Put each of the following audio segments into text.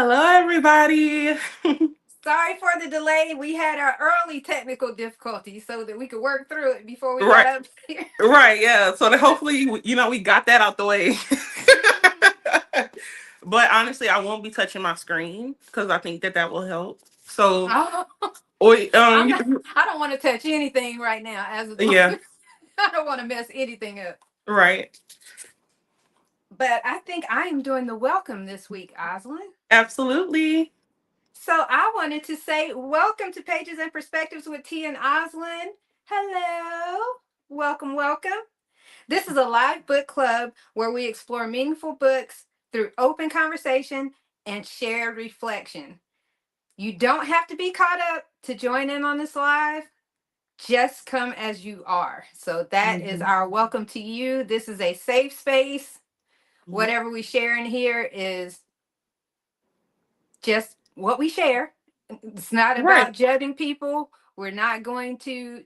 Hello, everybody. Sorry for the delay. We had our early technical difficulties so that we could work through it before we got Right, up here. right, yeah. So that hopefully, we got that out the way. But honestly, I won't be touching my screen because I think that will help. So, Oh, wait, I'm not. I don't want to touch anything right now. As long yeah, as I don't want to mess anything up. right, But I think I am doing the welcome this week, Oslin. absolutely. So I wanted to say welcome to Pages and Perspectives with T and Oslin. Hello, welcome, welcome. This is a live book club where we explore meaningful books through open conversation and shared reflection. You don't have to be caught up to join in on this live. Just come as you are. So that is Mhm. our welcome to you. This is a safe space. Mhm. Whatever we share in here is just what we share. It's not Right. about judging people. We're not going to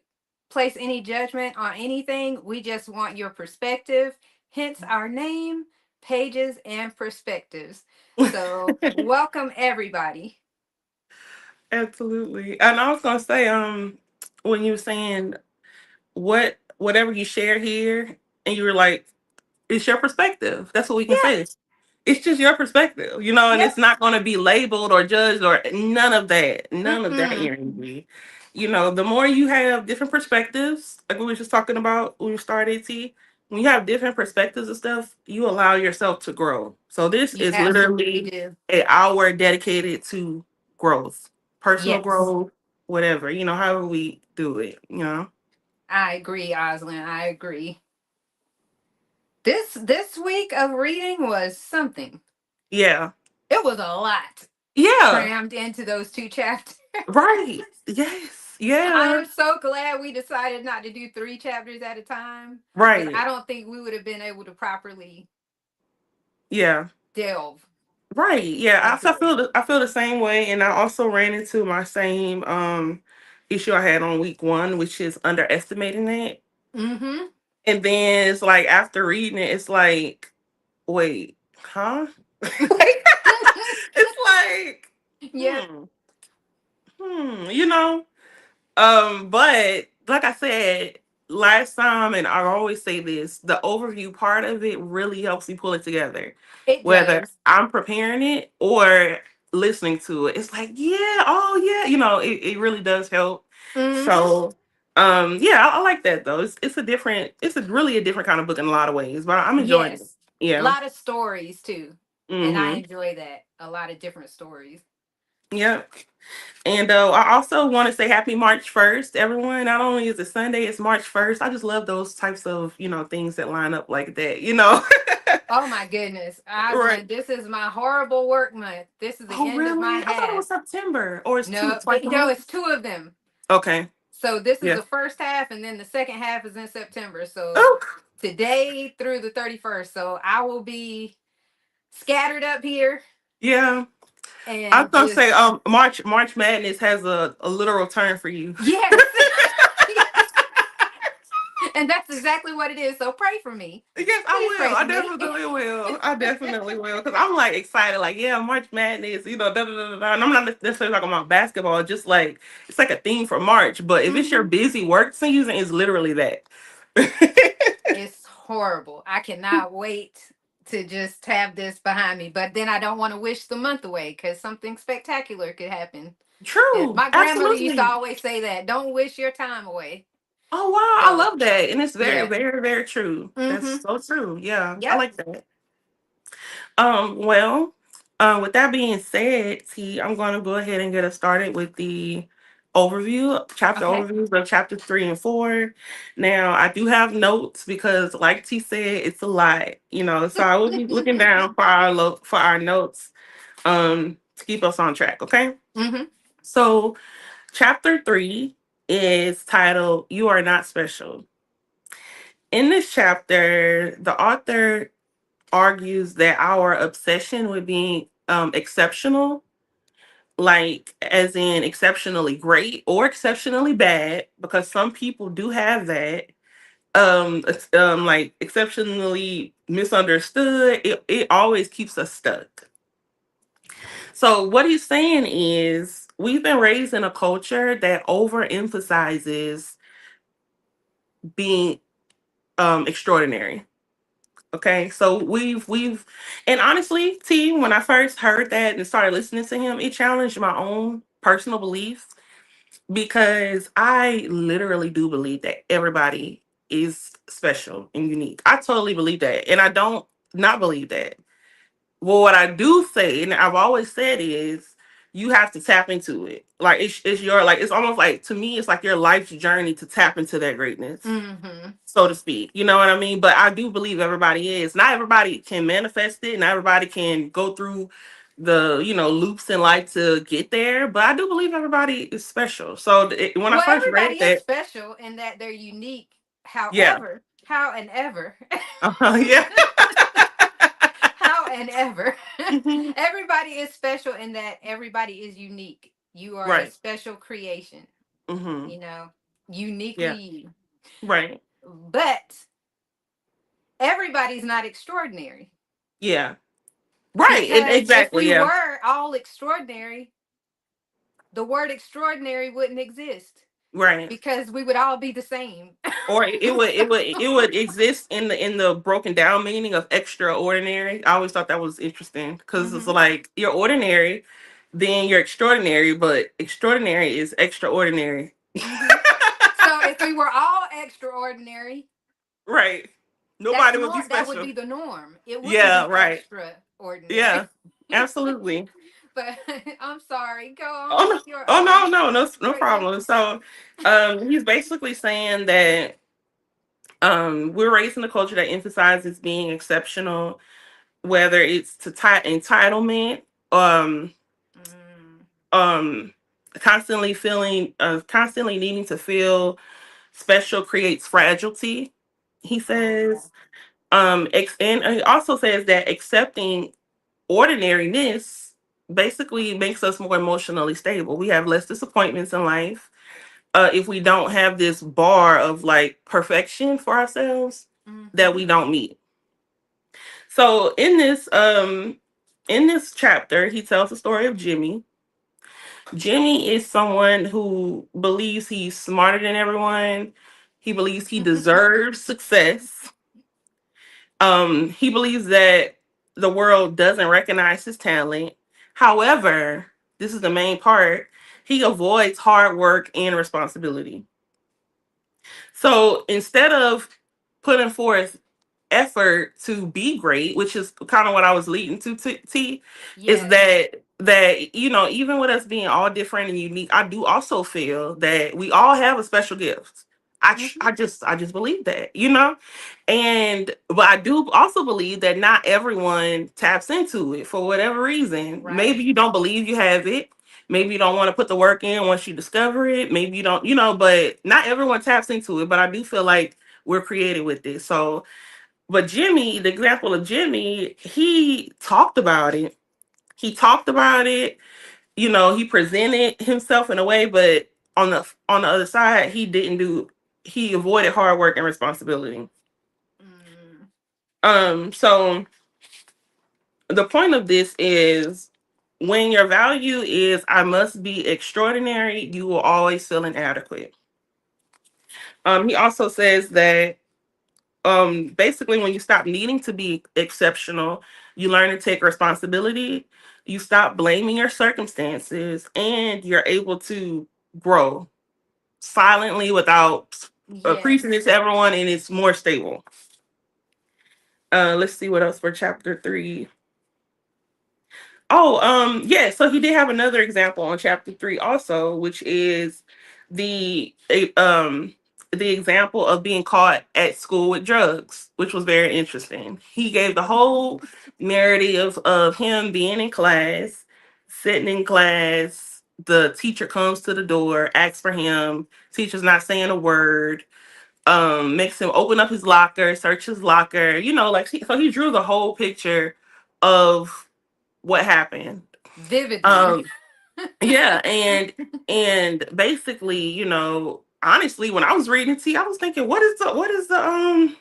place any judgment on anything. We just want your perspective, hence our name, Pages and Perspectives. So, welcome everybody. Absolutely. And I was gonna say, when you were saying whatever you share here, and you were like, it's your perspective. That's what we can Yeah, say. It's just your perspective, and yep. it's not going to be labeled or judged or none of that. None of that Mm-mm. energy. The more you have different perspectives, like we were just talking about when we started T, when you have different perspectives and stuff, you allow yourself to grow. So this You is absolutely literally do. an hour dedicated to growth, personal Yes, growth, whatever, however we do it. I agree, Oslin. I agree. This week of reading was something. Yeah. It was a lot Yeah. crammed into those two chapters. Right. Yes. I Yeah. am so glad we decided not to do three chapters at a time because I Right. don't think we would have been able to properly Yeah. delve Right. Yeah. into I it. feel the same way, and I also ran into my same issue I had on week one, which is underestimating it. Mm-hmm. And then it's like after reading it, it's like, wait, huh? Like, it's like, Yep. hmm, hmm. But like I said last time, and I always say this, the overview part of it really helps me pull it together. It Whether does. I'm preparing it or listening to it, it's like, yeah, oh yeah, it really does help. Mm-hmm. So yeah, I like that though. It's a really a different kind of book in a lot of ways, but I'm enjoying it. Yes. A Yeah. lot of stories too. And I Mm-hmm. enjoy that. A lot of different stories. Yep. And I also want to say happy March 1st, everyone. Not only is it Sunday, it's March 1st. I just love those types of, things that line up like that. Oh my goodness. Right. Osland, this is my horrible work month. This is the Oh, end of my really? I thought it half. was September, or it's No, twice a month. it's two of them. Okay. So this is Yeah. the first half, and then the second half is in September. So Oh, today through the 31st. So I will be scattered up here yeah. I was and gonna say, just March Madness has a literal term for you. yes. Yes. And that's exactly what it is. So pray for me. Yes, Please I will. pray I for me. definitely will. I definitely will. Because I'm like excited, like, yeah, March Madness, da da da da. Da. And I'm not necessarily talking about basketball, just like it's like a theme for March. But if it's your Mhm. busy work season, it's literally that. It's horrible. I cannot wait to just have this behind me. But then I don't want to wish the month away because something spectacular could happen. And True. my grandmother used to Absolutely. always say that. Don't wish your time away. Oh wow, I So love that. And it's very, yeah. very, very true. That's Mm-hmm. so true. Yeah. I Yep. like that. Well, with that being said, T, I'm going to go ahead and get us started with the chapter Okay. overviews of chapter 3 and 4. Now, I do have notes because, like T said, it's a lot. So I will be looking down for for our notes, to keep us on track. Okay. Mm-hmm. So, chapter 3 is titled "You Are Not Special." In this chapter, the author argues that our obsession with being exceptional, like as in exceptionally great or exceptionally bad, because some people do have that, like exceptionally misunderstood, it always keeps us stuck. So what he's saying is we've been raised in a culture that overemphasizes being extraordinary. Okay, so we've and honestly, T, when I first heard that and started listening to him, it challenged my own personal beliefs because I literally do believe that everybody is special and unique. I totally believe that, and I don't not believe that. Well, what I do say, and I've always said, is you have to tap into it. Like it's your like it's almost like to me, it's like your life's journey to tap into that greatness, Mm-hmm. so to speak. You know what I mean? But I do believe everybody is. Not everybody can manifest it. Not everybody can go through the loops in life to get there. But I do believe everybody is special. So when I Well, first read everybody is that, special in that they're unique. yeah, However, how and ever, yeah, how and ever, hmm everybody is special in that everybody is unique. You are a right, special creation, hmm you know, uniquely yeah, you. right, But everybody's not extraordinary yeah, right, because if exactly, we yeah, were all extraordinary, the word extraordinary wouldn't exist right. because we would all be the same. Or it would exist in the broken down meaning of extraordinary. I always thought that was interesting because it's Hmm. like you're ordinary, then you're extraordinary, but extraordinary is extraordinary. Hmm. So if we were all extraordinary, Right. that's Nobody would be that would special. be the norm. It wouldn't Yeah, be right. extraordinary. Yeah. Absolutely. But I'm sorry. Go on Oh with no. your Oh no, no, no breakdown. problem. So he's basically saying that we're raised in a culture that emphasizes being exceptional, whether it's to entitlement, um, Mm. um, constantly needing to feel special creates fragility. He Oh. says, and he also says that accepting ordinariness basically makes us more emotionally stable. We have less disappointments in life. If we don't have this bar of like perfection for ourselves that Hmm. we don't meet. So in this chapter, he tells the story of Jimmy. Jimmy is someone who believes he's smarter than everyone. He believes he deserves success. He believes that the world doesn't recognize his talent. However, this is the main part. He avoids hard work and responsibility. So instead of putting forth effort to be great, which is kind of what I was leading to T, is Yes. that even with us being all different and unique, I do also feel that we all have a special gift. Hmm. I just believe that, and but I do also believe that not everyone taps into it for whatever reason. Right. Maybe you don't believe you have it. Maybe you don't want to put the work in once you discover it. Maybe you don't, but not everyone taps into it. But I do feel like we're created with this. So, but Jimmy, the example of Jimmy, he talked about it. He talked about it. He presented himself in a way, but on the other side, he didn't do. He avoided hard work and responsibility. Mm. So the point of this is when your value is I must be extraordinary, you will always feel inadequate. He also says that basically when you stop needing to be exceptional, you learn to take responsibility, you stop blaming your circumstances, and you're able to grow silently without preaching it Yes. to everyone, and it's more stable. Let's see what else for chapter 3. Oh, yeah. So he did have another example on chapter 3 also, which is the example of being caught at school with drugs, which was very interesting. He gave the whole narrative of him being in class, sitting in class. The teacher comes to the door, asks for him. Teacher's not saying a word. Makes him open up his locker, search his locker. So he drew the whole picture of what happened. Vividly. Um, yeah, and basically, honestly, when I was reading T, I was thinking, what is the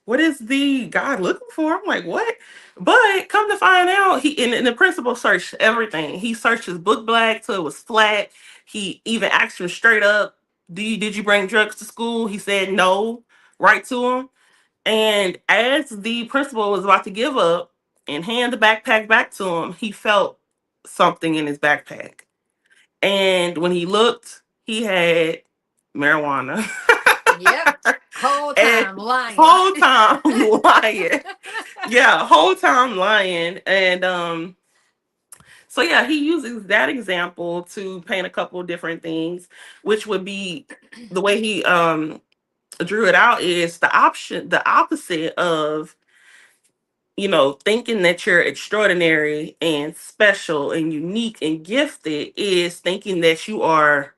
what is the God looking for? I'm like, what? But come to find out, and the principal searched everything. He searched his book bag till it was flat. He even asked him straight up, did you bring drugs to school? He said no, right to him. And as the principal was about to give up and hand the backpack back to him, he felt something in his backpack. And when he looked, he had marijuana. Yep. Whole And time lying. whole time lying. Yeah, whole time lying. And so yeah, he uses that example to paint a couple of different things, which would be the way he drew it out is the opposite of, thinking that you're extraordinary and special and unique and gifted is thinking that you are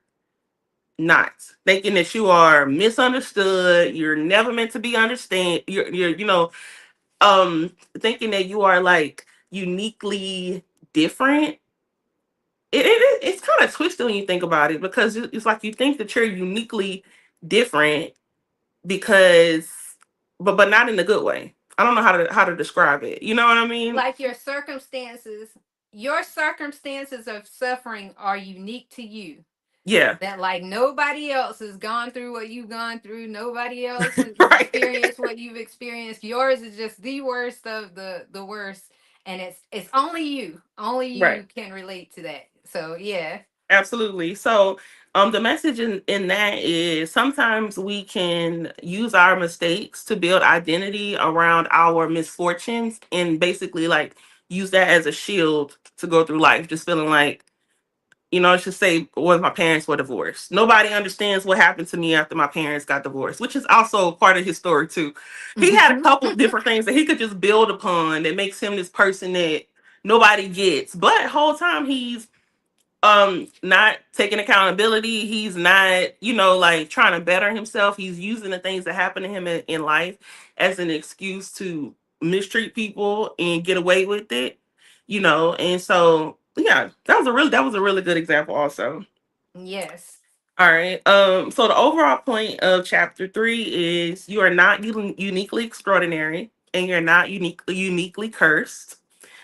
not, thinking that you are misunderstood, you're never meant to be understand, you're thinking that you are like uniquely different. It's kind of twisted when you think about it, because it's like you think that you're uniquely different because, but not in a good way. I don't know how to describe it. You know what I mean? Like your circumstances of suffering are unique to you. Yeah. That like nobody else has gone through what you've gone through. Nobody else has Right. experienced what you've experienced. Yours is just the worst of the worst, and it's only you. Only Right. you can relate to that. So yeah. Absolutely. So, the message in that is sometimes we can use our mistakes to build identity around our misfortunes and basically like use that as a shield to go through life, just feeling like, let's just say, was my parents were divorced. Nobody understands what happened to me after my parents got divorced, which is also part of his story too. He had a couple of different things that he could just build upon that makes him this person that nobody gets. But whole time he's not taking accountability. He's not, like trying to better himself. He's using the things that happen to him in life as an excuse to mistreat people and get away with it. And so yeah, that was a really good example also. Yes. All right. So the overall point of chapter 3 is you are not uniquely extraordinary, and you're not uniquely cursed.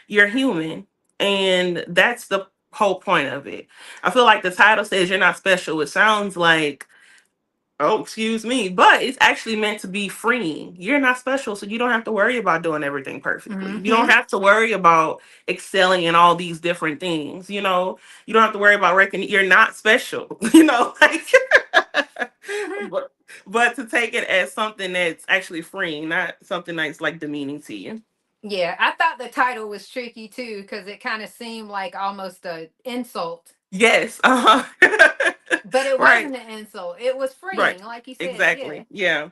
You're human, and that's the whole point of it. I feel like the title says you're not special. It sounds like, oh, excuse me, but it's actually meant to be freeing. You're not special, so you don't have to worry about doing everything perfectly. You don't Hmm. have to worry about excelling in all these different things. You don't have to worry about reckoning. You're not special. Like, but, but to take it as something that's actually freeing, not something that's like demeaning to you. Yeah, I thought the title was tricky too because it kind of seemed like almost a insult, Yes. Uh-huh. but it Right. wasn't an insult. It was Right. freeing, like you said. Yeah. Exactly. Yeah.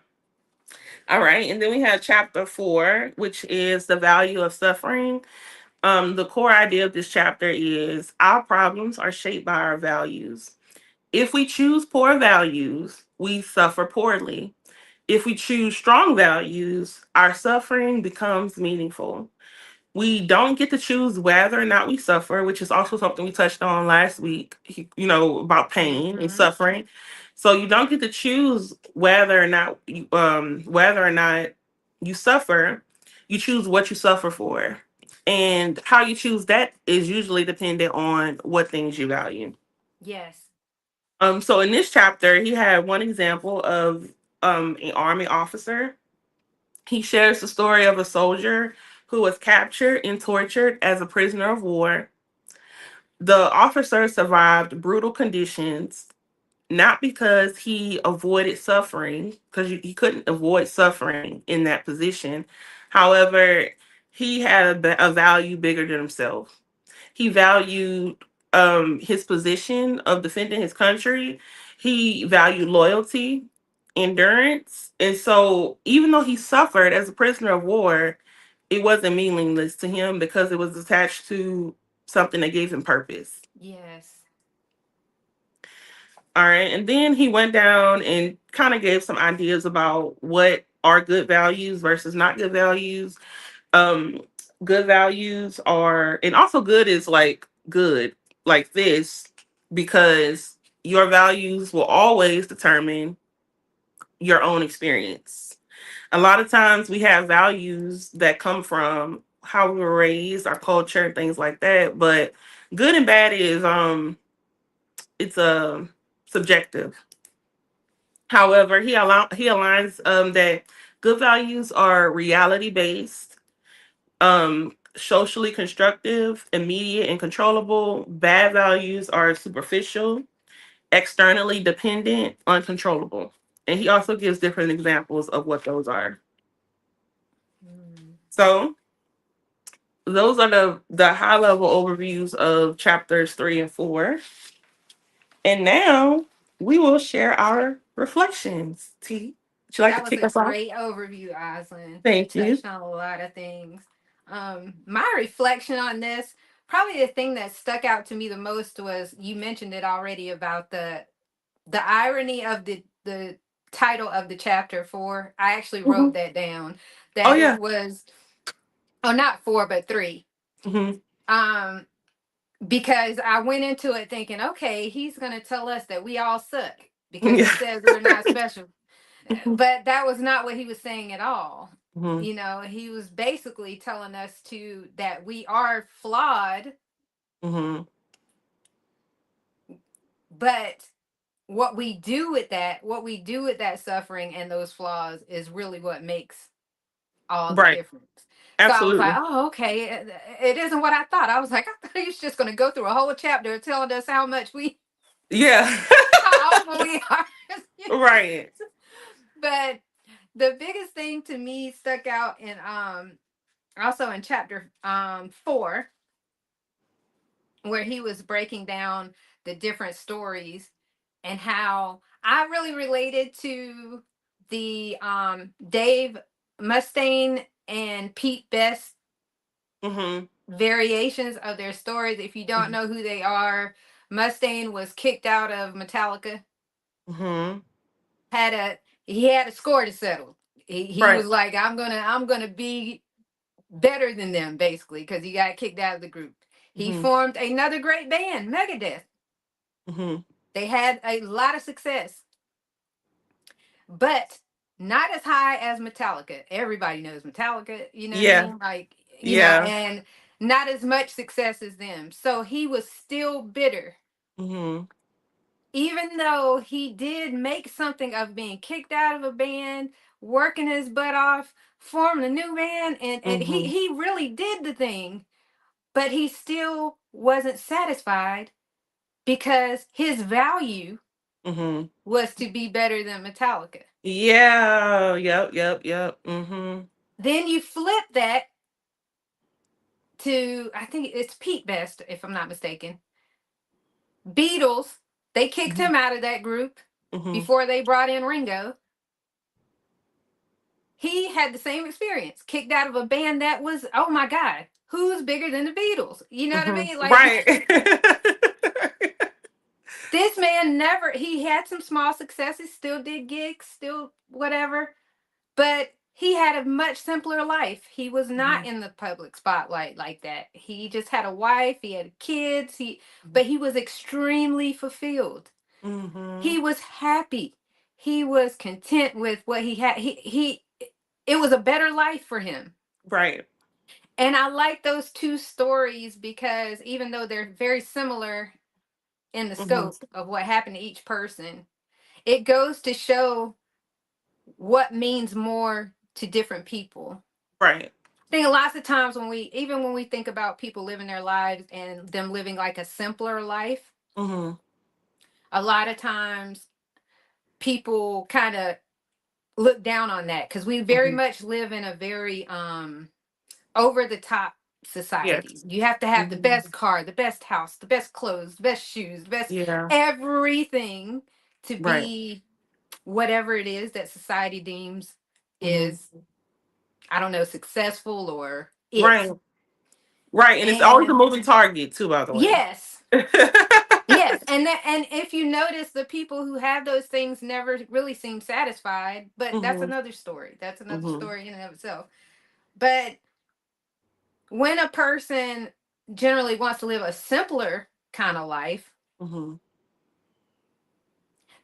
All right. And then we have chapter 4, which is the value of suffering. The core idea of this chapter is our problems are shaped by our values. If we choose poor values, we suffer poorly. If we choose strong values, our suffering becomes meaningful. We don't get to choose whether or not we suffer, which is also something we touched on last week, about pain and Hmm. suffering. So you don't get to choose whether or not you suffer. You choose what you suffer for. And how you choose that is usually dependent on what things you value. Yes. So in this chapter, he had one example of an army officer. He shares the story of a soldier who was captured and tortured as a prisoner of war. The officer survived brutal conditions, not because he avoided suffering, because he couldn't avoid suffering in that position. However, he had a value bigger than himself. He valued his position of defending his country. He valued loyalty, endurance. And so, even though he suffered as a prisoner of war, it wasn't meaningless to him because it was attached to something that gave him purpose. Yes. All right. And then he went down and kind of gave some ideas about what are good values versus not good values. um Good values are, and also good is like good, like this, because your values will always determine your own experience. A lot of times we have values that come from how we were raised, our culture, and things like that. But good and bad is it's subjective. However, he aligns that good values are reality based, socially constructive, immediate, and controllable. Bad values are superficial, externally dependent, uncontrollable. And he also gives different examples of what those are. Mm. So those are the high level overviews of chapters 3 and 4. And now we will share our reflections. T, would you like to That was kick a us off? great overview, Oslin. You Thank you. touched on a lot of things. My reflection on this, probably the thing that stuck out to me the most was you mentioned it already about the irony of the title of the chapter 4. I actually Hmm. wrote that down. Oh That it yeah. was, oh, not 4 but 3. Hmm. Um because I went into it thinking, okay, he's going to tell us that we all suck because he Yeah. says we're not special. But that was not what he was saying at all. Hmm. You know, he was basically telling us to that we are flawed, Hmm. but what we do with that suffering and those flaws is really what makes all the Right. difference. So I was like, Absolutely. oh, okay. It isn't what I thought. I was like, I thought he was just going to go through a whole chapter telling us how much Yeah. how awful we are. Right. But the biggest thing to me stuck out in also in chapter 4, where he was breaking down the different stories and how I really related to the Dave Mustaine and Pete Best Hmm. variations of their stories. If you don't know who they are, Mustaine was kicked out of Metallica. Hmm. Had a He had a score to settle. He Right. was like, I'm gonna be better than them, basically, because he got kicked out of the group. He Hmm. formed another great band, Megadeth. Hmm. They had a lot of success, but not as high as Metallica. Everybody knows Metallica, you know what I Yeah. mean? Like, Yeah. and not as much success as them. So he was still bitter. Hmm. Even though he did make something of being kicked out of a band, working his butt off, forming a new band, and he, Hmm. he really did the thing, but he still wasn't satisfied because his value Hmm. was to be better than Metallica. Yeah. Yep. Yep. Yep. Hmm. Then you flip that to, I think it's Pete Best, if I'm not mistaken. Beatles, they kicked Hmm. him out of that group Hmm. before they brought in Ringo. He had the same experience, kicked out of a band that was, oh my God, who's bigger than the Beatles? You know what I Hmm. mean? Like, Right. this man never, he had some small successes, still did gigs, still whatever, but he had a much simpler life. He was not Hmm. in the public spotlight like that. He just had a wife, he had kids, but he was extremely fulfilled. Hmm. He was happy. He was content with what he had. He It was a better life for him. Right. And I like those two stories because even though they're very similar in the Hmm. scope of what happened to each person, it goes to show what means more to different people. Right. I think lots of times when we think about people living their lives and them living like a simpler life, Hmm. a lot of times people kind of look down on that because we very Hmm. much live in a very over the top society. Yes. You have to have the Hmm. best car, the best house, the best clothes, the best shoes, the best Yeah. everything to Right. be whatever it is that society deems Hmm. is, I don't know, successful or it. Right. Right. And it's always a And moving target too, by the way. yes, yes, and if you notice, the people who have those things never really seem satisfied. But that's Hmm. another story. That's another Hmm. story in and of itself. But when a person generally wants to live a simpler kind of life, Hmm.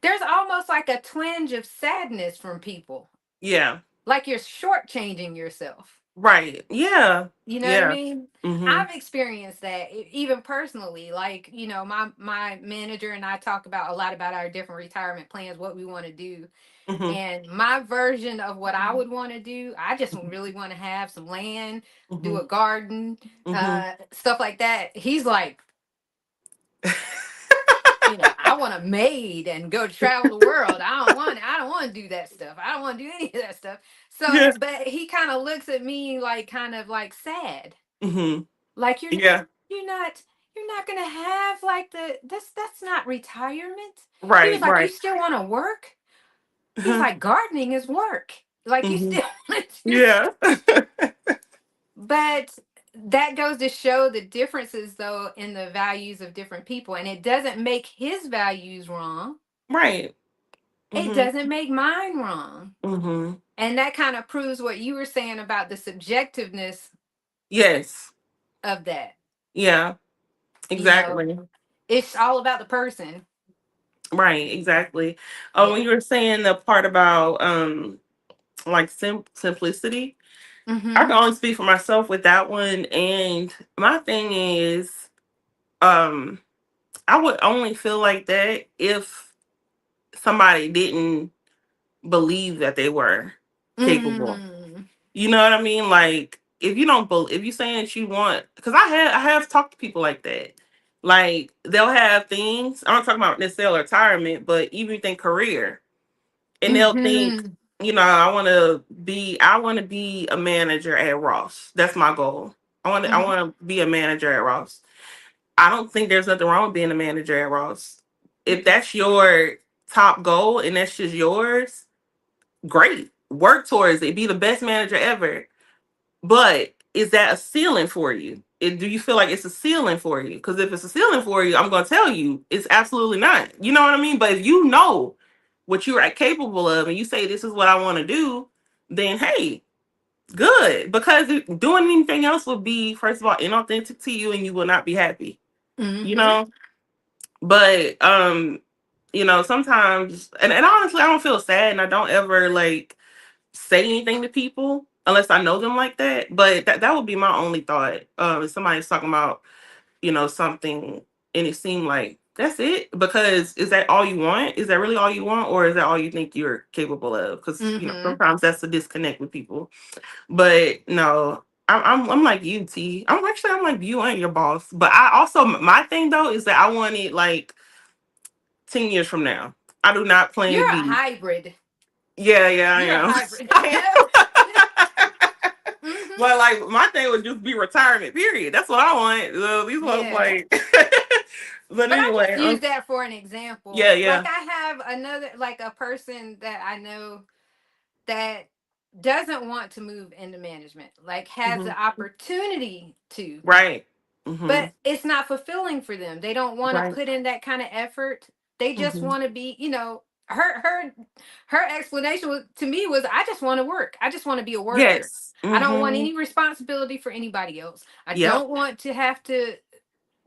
there's almost like a twinge of sadness from people. Yeah. like you're shortchanging yourself. Right. Yeah. You know what I Yeah. mean? Mhm. I've experienced that even personally. Like, my manager and I talk about a lot about our different retirement plans, what we want to do. Mhm. And my version of what I would want to do, I just really want to have some land, do Mhm. a garden, Mhm. stuff like that. He's like, I want a maid and go travel the world. I don't want to do that stuff. I don't want to do any of that stuff. So, Yeah. but he kind of looks at me like kind of like sad. Mhm. Like Yeah. you're not you're not going to have like that's not retirement. He was Right. like, you Right. still want to work? He's Mhm. like, gardening is work. Like you Mhm. still want to do. Yeah. But that goes to show the differences though in the values of different people, and it doesn't make his values wrong. Right. It Mhm. doesn't make mine wrong. Mhm. And that kind of proves what you were saying about the subjectiveness Yes. of that. Yeah. You know, Exactly. it's all about the person. Right. Exactly. Oh, when Yeah. you were saying the part about like simplicity, I Mm-hmm. can only speak for myself with that one. And my thing is, um, I would only feel like that if somebody didn't believe that they were capable. Mm. You know what I mean? Like if you don't if you saying that you want, because I have talked to people like that. Like they'll have things. I'm not talking about necessarily retirement, but even think career, and they'll think, Mm-hmm. I want to be a manager at Ross. That's my goal. I Mm-hmm. want to be a manager at Ross. I don't think there's nothing wrong with being a manager at Ross. If Mm-mm. that's your top goal and that's just yours, great. Work towards it. Be the best manager ever. But is that a ceiling for you? Do you feel like it's a ceiling for you? Because if it's a ceiling for you, I'm going to tell you it's absolutely not. You know what I mean? But if you know what you are capable of and you say, this is what I want to do, then hey, good. Because doing anything else would be, first of all, inauthentic to you and you will not be happy. You Mm-hmm. know? But sometimes, and honestly, I don't feel sad and I don't ever like say anything to people unless I know them like that. But that would be my only thought. If somebody's talking about, something and it seemed like that's it. Because is that all you want? Is that really all you want? Or is that all you think you're capable of? Because, Mm-hmm. sometimes that's a disconnect with people. But no, I'm like you, T. I'm like you and your boss. But I also, my thing though is that I want it like 10 years from now. I do not plan You're to a be. hybrid. Yeah, yeah, I You're a am. hybrid. Mm-hmm. But like my thing would just be retirement. Period. That's what I want. These ones Yeah. like. But But I anyway, just use that for an example. yeah, Like yeah. I have another, like a person that I know that doesn't want to move into management, like has Hmm. the opportunity to, Right. Hmm. but it's not fulfilling for them. They don't want to Right. put in that kind of effort. They just Hmm. want to be, her explanation to me was, I just want to work. I just want to be a worker. Yes. I don't want Hmm. any responsibility for anybody else. I Yep. don't want to have to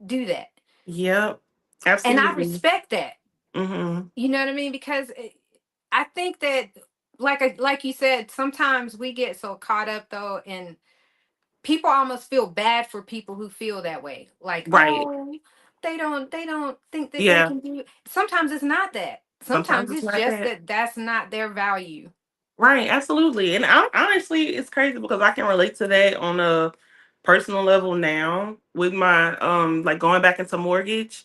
do that. Yep. And I Absolutely. respect that. Hmm. You know what I mean? Because I think that, like you said, sometimes we get so caught up though, and people almost feel bad for people who feel that way. Like, Right. oh, they don't think that they Yeah. can do it. Sometimes it's not that. Sometimes Sometimes it's it's not just that. that that's not their value. Right, absolutely. And honestly, it's crazy because I can relate to that on a personal level now with my like going back into mortgage.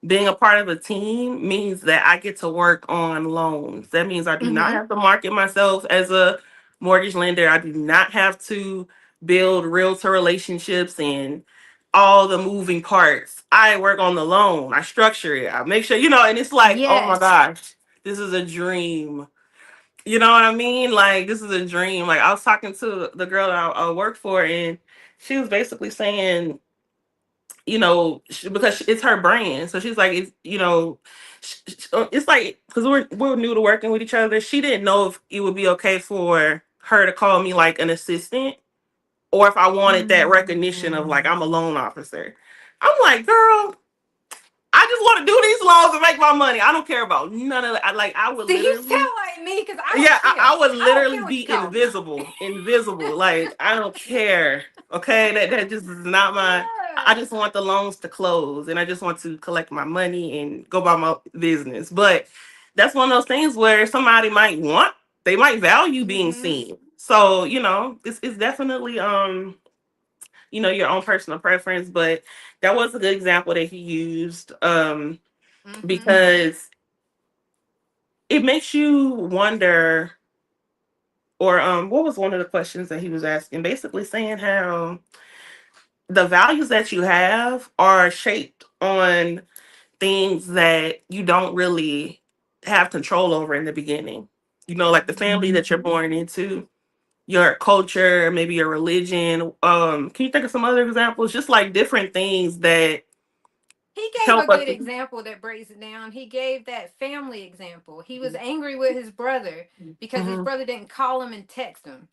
Being a part of a team means that I get to work on loans. That means I do not Mm-hmm. have to market myself as a mortgage lender. I do not have to build realtor relationships and all the moving parts. I work on the loan. I structure it. I make sure, and it's like, oh my Yes. gosh, this is a dream. You know what I mean? Like this is a dream. Like I was talking to the girl that I work for, and she was basically saying, because it's her brand. So she's like, it's like because we're new to working with each other. She didn't know if it would be okay for her to call me like an assistant, or if I wanted that recognition of like Mm. I'm a loan officer. I'm like, girl, I just want to do these loans and make my money. I don't care about none of that. I would See, you literally, sound like me because I yeah, don't I care. would I don't literally care what you be call me. invisible. Like I don't care. Okay, that just is not my. I just want the loans to close, and I just want to collect my money and go about my business. But that's one of those things where somebody might want, they might value being Mm-hmm. seen. So it's definitely your own personal preference. But that was a good example that he used Mm-hmm. because it makes you wonder. Or what was one of the questions that he was asking? Basically saying how the values that you have are shaped on things that you don't really have control over in the beginning. Like the family that you're born into, your culture, maybe your religion. Can you think of some other examples? Just like different things that He gave a help us. good example that breaks it down. He gave that family example. He was angry with his brother because his Mhm. brother didn't call him and text him.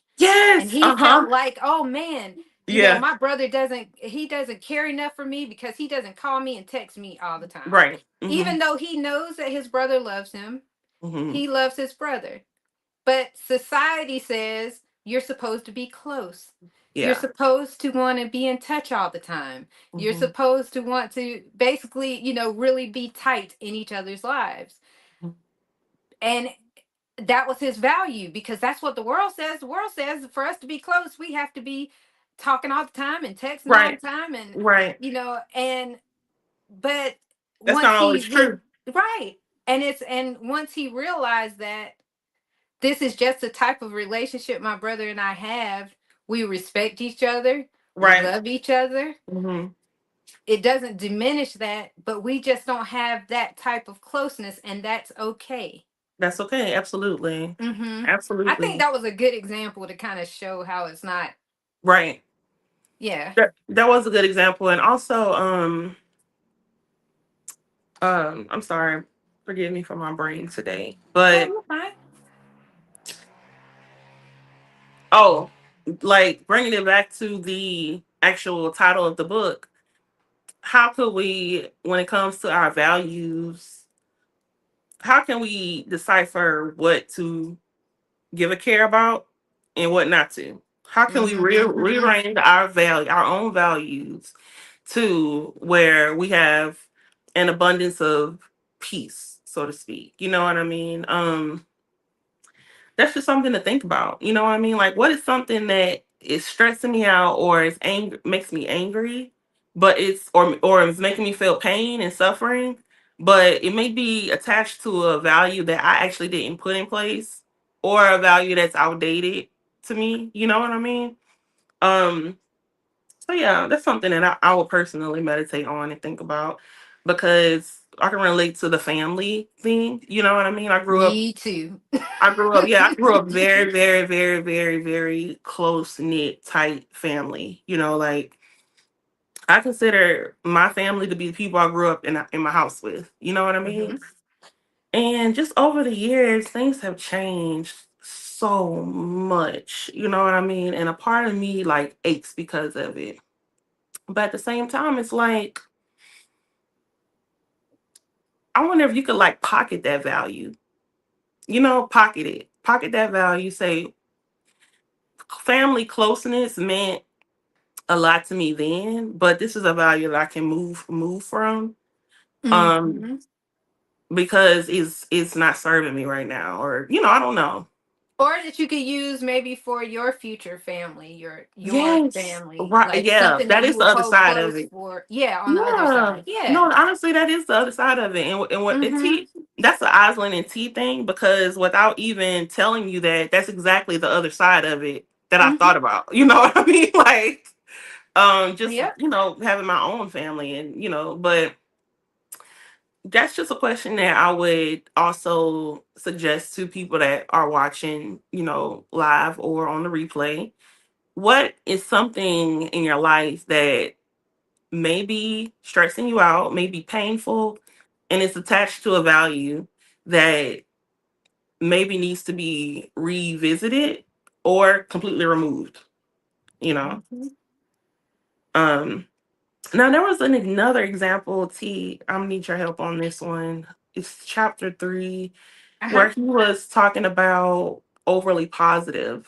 And Yes. he Uh felt huh. like, oh man, Yeah. my brother doesn't care enough for me because he doesn't call me and text me all the time. Right. Even though he knows that his brother loves him, Hmm. he loves his brother. But society says you're supposed to be close. You're Yeah. supposed to want to be in touch all the time. You're Hmm. supposed to want to basically, really be tight in each other's lives. And that was his value because that's what the world says. The world says for us to be close, we have to be talking all the time and texting all the Right. time and Right. and but That's once not always true. right. And once he realized that this is just the type of relationship my brother and I have. We respect each other. We Right. love each other. Hmm. It doesn't diminish that, but we just don't have that type of closeness, and that's okay. That's okay. Absolutely. I think Absolutely. that was a good example to kind of show how it's not. Right. Yeah. That was a good example. And also, I'm sorry, forgive me for my brain today. Oh, But you're fine. oh, like bringing it back to the actual title of the book, how could we, when it comes to our values, how can we decipher what to give a care about and what not to? How can we Mm-hmm. rearrange our own values to where we have an abundance of peace, so to speak? You know what I mean? That's just something to think about. You know what I mean? Like, what is something that is stressing me out or is makes me angry, but it's or is making me feel pain and suffering, but it may be attached to a value that I actually didn't put in place or a value that's outdated to me. You know what I mean? Um, so yeah, that's something that I would personally meditate on and think about because I can relate to the family thing. You know what I mean? Me too. Yeah, I grew up very, very, very, very, very close knit, tight family. Like I consider my family to be the people I grew up in my house with. You know what I mean? Hmm. And just over the years, things have changed so much. You know what I mean? And a part of me like aches because of it. But at the same time, it's like I wonder if you could like pocket that value. Pocket it, pocket that value. Say family closeness meant a lot to me then, but this is a value that I can move from um Hmm. because it's not serving me right now, or I don't know. Or that you could use maybe for your future family, your Yes, family, right. like Yeah, something that that you is the would other hold side of close it. for. Yeah, on the other Yeah, side. Yeah. no, honestly, that is the other side of it. And what the Mm-hmm. T, that's the Oslin and T thing, because without even telling you that, that's exactly the other side of it that I Mm-hmm. thought about. You know what I mean? Like just Yep. having my own family, and but that's just a question that I would also suggest to people that are watching, live or on the replay. What is something in your life that may be stressing you out, may be painful, and it's attached to a value that maybe needs to be revisited or completely removed, you know? Mm-hmm. Um, Now there was another example. T, I'm gonna need your help on this one. It's chapter 3, Uh-huh. where he was talking about overly positive.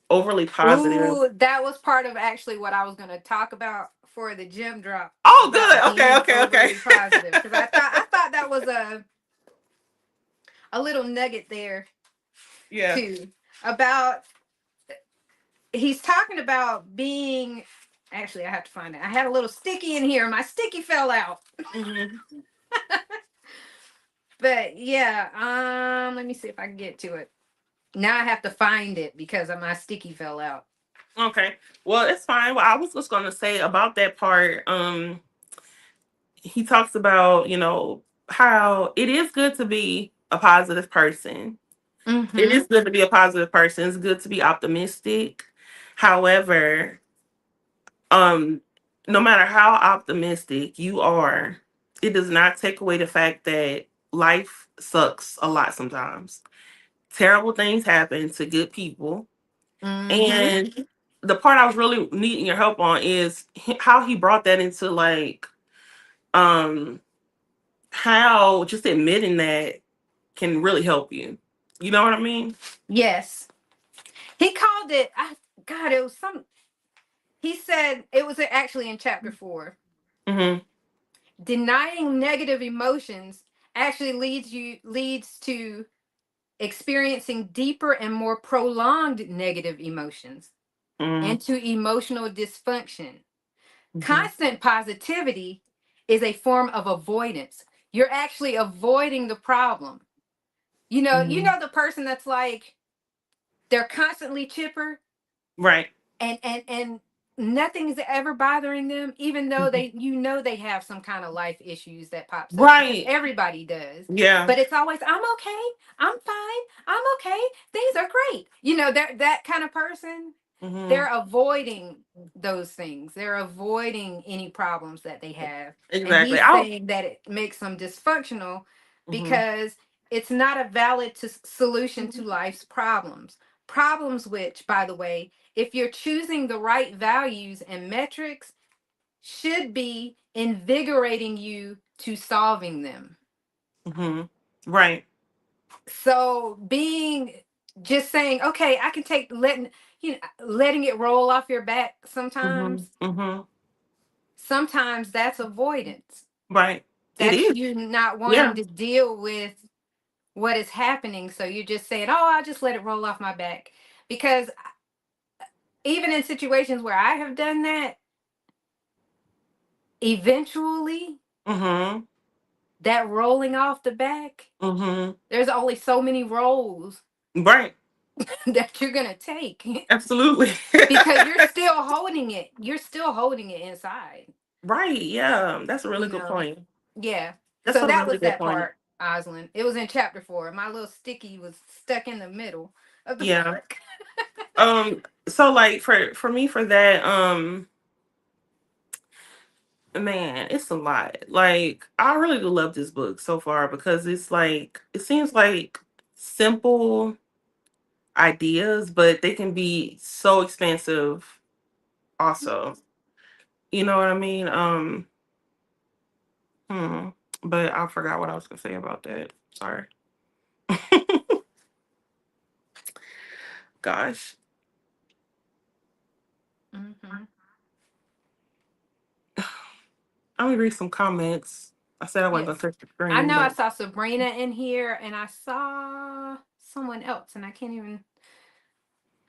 Overly positive. Ooh, that was part of actually what I was going to talk about for the gym drop Oh, about good. Okay, being okay, overly positive, because okay. I thought that was a little nugget there Yeah. too, about he's talking about being, actually I have to find it. I had a little sticky in here. My sticky fell out. Hmm. But yeah, let me see if I can get to it. Now I have to find it because my sticky fell out. Okay. Well, it's fine. Well, I was just gonna say about that part. He talks about, how it is good to be a positive person. It Mm-hmm. is good to be a positive person. It's good to be optimistic. However, um, no matter how optimistic you are, it does not take away the fact that life sucks a lot sometimes. Terrible things happen to good people. Mm-hmm. And the part I was really needing your help on is how he brought that into, like, um how just admitting that can really help you. You know what I mean? Yes. He called it, God, it was some, he said, it was actually in chapter 4. Mhm. Denying negative emotions actually leads to experiencing deeper and more prolonged negative emotions Mhm. and to emotional dysfunction. Mhm. Constant positivity is a form of avoidance. You're actually avoiding the problem. You Mhm. know the person that's like, they're constantly chipper, Right. and nothing's ever bothering them, even though Mhm. they have some kind of life issues that pops up, because Right. everybody does. Yeah. But it's always, I'm okay, I'm fine, I'm okay, things are great. That kind of person, Mhm. they're avoiding those things. They're avoiding any problems that they have. And Exactly. he's I'll. saying that it makes them dysfunctional Mhm. because it's not a valid solution to life's problems. Problems which, by the way, if you're choosing the right values and metrics, should be invigorating you to solving them. Mhm. Right. So being, just saying, okay, I can take, letting it roll off your back Mhm. sometimes. Mhm. Sometimes that's avoidance. Right. It That's is. you not wanting Yeah. to deal with what is happening. So you're just saying, oh, I'll just let it roll off my back. Because even in situations where I have done that, eventually Mhm. that rolling off the back, Mhm. there's only so many rolls Right. that you're going to take Absolutely. because you're still holding it. You're still holding it inside, Right. Yeah. That's a really you good know? point. Yeah. That's So a that really was good that point. part, Oslin. It was in chapter 4. My little sticky was stuck in the middle of the Yeah. book. So, like, for me, for that, man, it's a lot. Like, I really do love this book so far because it's like, it seems like simple ideas, but they can be so expensive also. You know what I mean? Hmm. But I forgot what I was gonna say about that. Sorry. Gosh. Mm-hmm. I'm gonna read some comments. I said I wasn't Yeah. gonna touch the I screen, know I but saw Sabrina in here and I saw someone else and I can't even,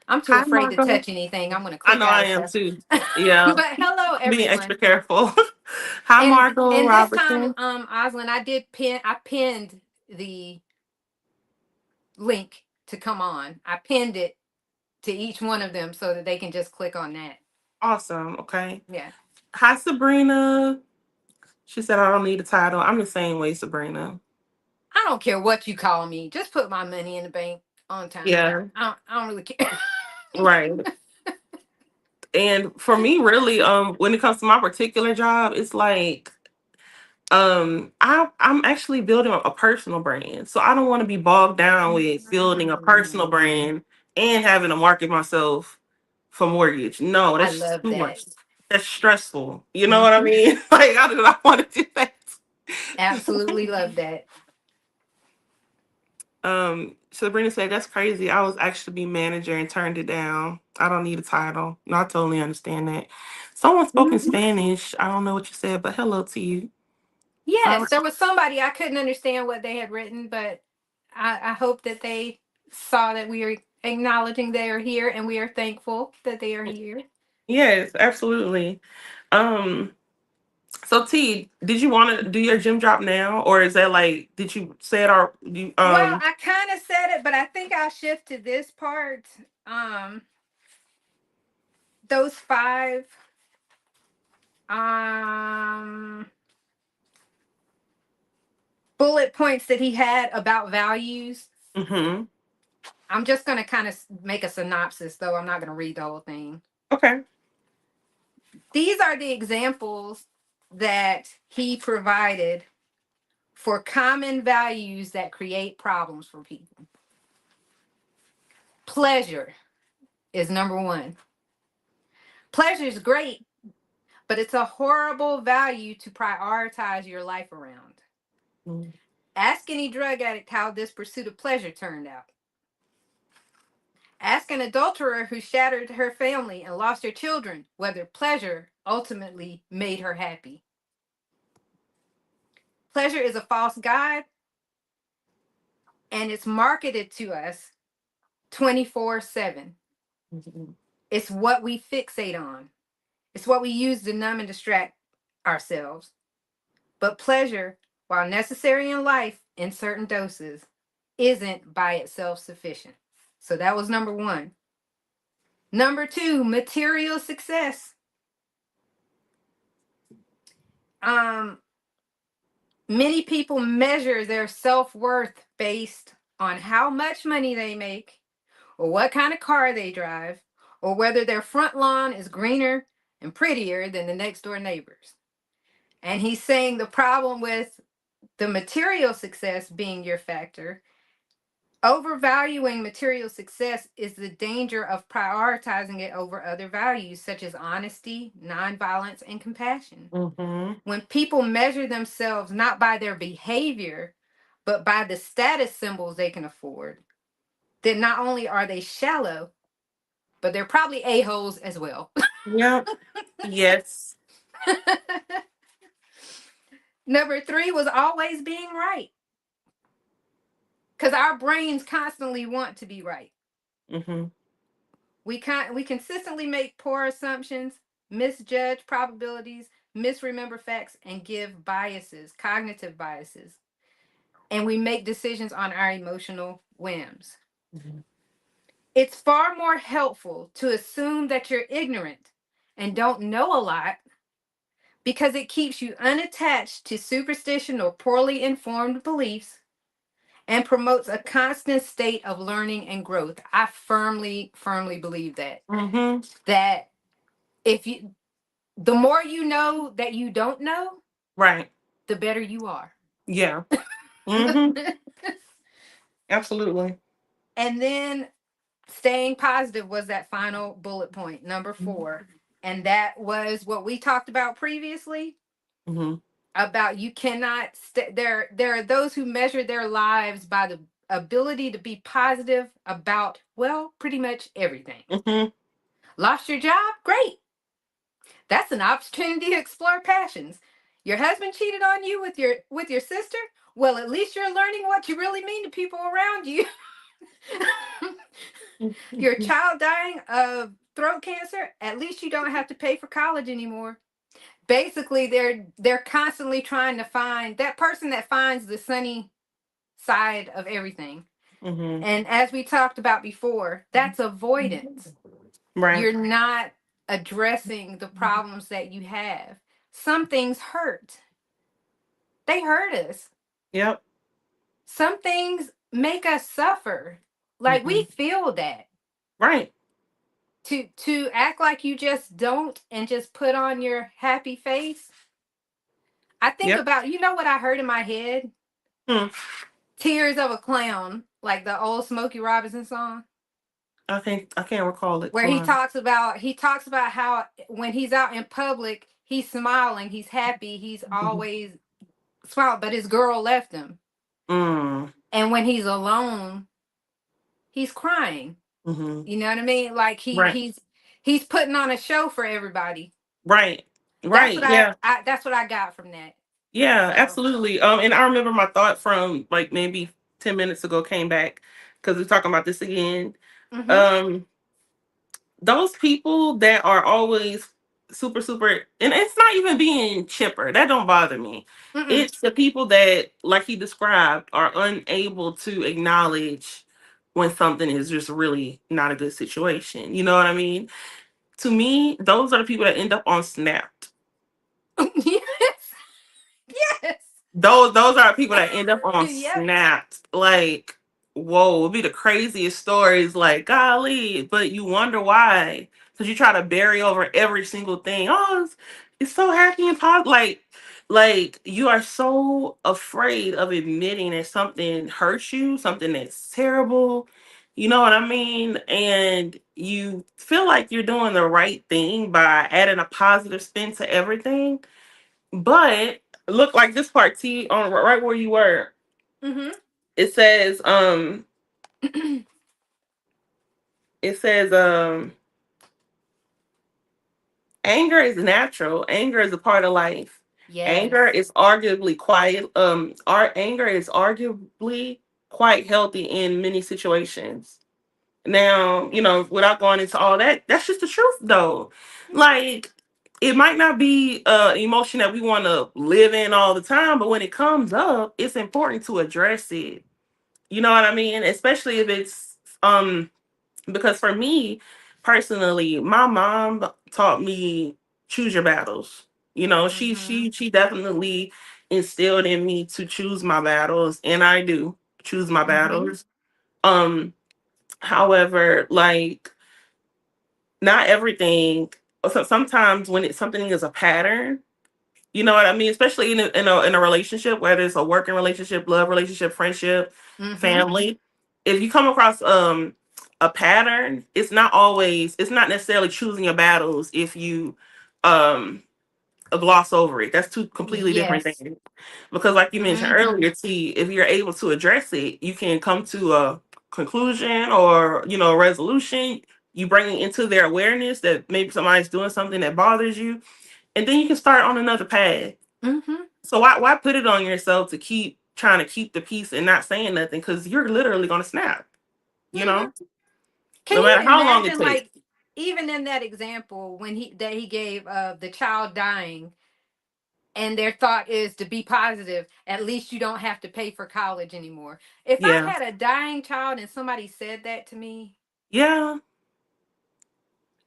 I'm too hi afraid to Marco. touch anything. I'm going to I click know out I of am stuff. too. But Yeah. hello Being extra everyone. careful. Hi Marco And this time, Robertson. Oslin, I pinned the link to come on. I pinned it to each one of them so that they can just click on that. Awesome. Okay. Yeah. Hi Sabrina. She said I don't need a title. I'm the same way, Sabrina. I don't care what you call me. Just put my money in the bank on time. Yeah. I don't really care. Right. And for me, really, when it comes to my particular job, it's like, I'm actually building a personal brand. So I don't want to be bogged down with building a personal Mm, brand and having to market myself for mortgage. No, I that's just love too that. much. that's stressful. You know what I Hmm. mean? Like I do not want to do that. Absolutely love that. Sabrina said that's crazy. I was actually be manager and turned it down. I don't need a title. No, I totally understand that. Someone spoke in Hmm. Spanish. I don't know what you said, but hello to you. Um, Yes, there was somebody I couldn't understand what they had written, but I hope that they saw that we are acknowledging they are here and we are thankful that they are here. yes, absolutely. Um, so T, did you want to do your gym drop now, or is that like did you say it or you Well, I kind of said it, but I think I'll shift to this part. Um, those five um bullet points that he had about values. mm-hmm. I'm just going to kind of make a synopsis, though. I'm not going to read the whole thing. Okay. These are the examples that he provided for common values that create problems for people. Pleasure is number one. Pleasure is great, but it's a horrible value to prioritize your life around. Mm-hmm. Ask any drug addict how this pursuit of pleasure turned out. Ask an adulterer who shattered her family and lost her children whether pleasure ultimately made her happy. Pleasure is a false god and it's marketed to us 24/7. It's what we fixate on, it's what we use to numb and distract ourselves. But pleasure, while necessary in life in certain doses, isn't by itself sufficient. So that was number one. Number two, material success. Um, Many people measure their self worth based on how much money they make, or what kind of car they drive, or whether their front lawn is greener and prettier than the next door neighbors. And he's saying the problem with the material success being your factor, overvaluing material success is the danger of prioritizing it over other values such as honesty, nonviolence, and compassion. Mm-hmm. When people measure themselves not by their behavior, but by the status symbols they can afford, then not only are they shallow, but they're probably a-holes as well. Yep. Yes. Number three was always being right, because our brains constantly want to be right. Mm-hmm. We consistently make poor assumptions, misjudge probabilities, misremember facts, and give biases, cognitive biases. And we make decisions on our emotional whims. Mm-hmm. It's far more helpful to assume that you're ignorant and don't know a lot because it keeps you unattached to superstition or poorly informed beliefs and promotes a constant state of learning and growth. I firmly, firmly believe that. Mm-hmm. That if you, the more you know that you don't know, Right. the better you are. Yeah. Mm-hmm. Absolutely. And then staying positive was that final bullet point, number four. And that was what we talked about previously Mm-hmm. about you cannot there are those who measure their lives by the ability to be positive about, well, pretty much everything. Mm-hmm. Lost your job? Great. That's an opportunity to explore passions. Your husband cheated on you with your sister? Well, at least you're learning what you really mean to people around you. Your child dying of throat cancer? At least you don't have to pay for college anymore. Basically, they're constantly trying to find that person that finds the sunny side of everything. Mm-hmm. And as we talked about before, that's avoidance. Right. You're not addressing the problems that you have. Some things hurt. They hurt us. Yep. Some things make us suffer. Like we Mm-hmm. feel that. Right. To act like you just don't and just put on your happy face. I think Yep. about, you know what I heard in my head? Hmm. Tears of a Clown, like the old Smokey Robinson song. I can't recall it. where Come on. he talks about how when he's out in public, he's smiling, he's happy, he's Mm-hmm. always smiling, but his girl left him. Mm. And when he's alone, he's crying. Mm-hmm. You know what I mean? Like Right. he's putting on a show for everybody. Right. That's Right. what Yeah. that's what I got from that. Yeah. So, Absolutely. And I remember my thought from like maybe 10 minutes ago came back because we're talking about this again. mhm, Um, those people that are always super super, and it's not even being chipper, that don't bother me. mm, It's the people that, like he described, are unable to acknowledge when something is just really not a good situation. You know what I mean? To me, those are the people that end up on Snapped. yes, yes, Those are people that end up on yep. Snapped. Like, whoa, it'd be the craziest stories. Like, golly, but you wonder why, because you try to bury over every single thing. Oh, it's so happy and positive. Like you are so afraid of admitting that something hurts you, something that's terrible. You know what I mean? And you feel like you're doing the right thing by adding a positive spin to everything, but look, like this part, T, on right where you were. Mhm. It says, it says, anger is natural. Anger is a part of life. Anger Yes. is arguably quiet. Our anger is arguably quite healthy in many situations. Now, without going into all that, that's just the truth, though. Mhm. Like, it might not be emotion that we want to live in all the time, but when it comes up, it's important to address it. You know what I mean? Especially if it's because for me personally, my mom taught me choose your battles. She Mhm. she she definitely instilled in me to choose my battles, and I do choose my Mhm. battles. Um, however, like not everything. So sometimes when something is a pattern, you know what I mean? Especially in a relationship, whether it's a working relationship, love relationship, friendship, Mhm. family. If you come across a pattern, it's not necessarily choosing your battles if you um gloss over it. That's two completely different Yes. things. Because like you mentioned Mhm. earlier, see, if you're able to address it, you can come to a conclusion or a resolution. You bring it into their awareness that maybe somebody's doing something that bothers you, and then you can start on another path. Mhm. So why put it on yourself to keep trying to keep the peace and not saying nothing, because you're literally gonna snap, you know, Mhm. Can no you matter how long it imagine, takes. like, even in that example when he gave of the child dying, and their thought is to be positive, at least you don't have to pay for college anymore. If I Yeah, had a dying child and somebody said that to me, yeah,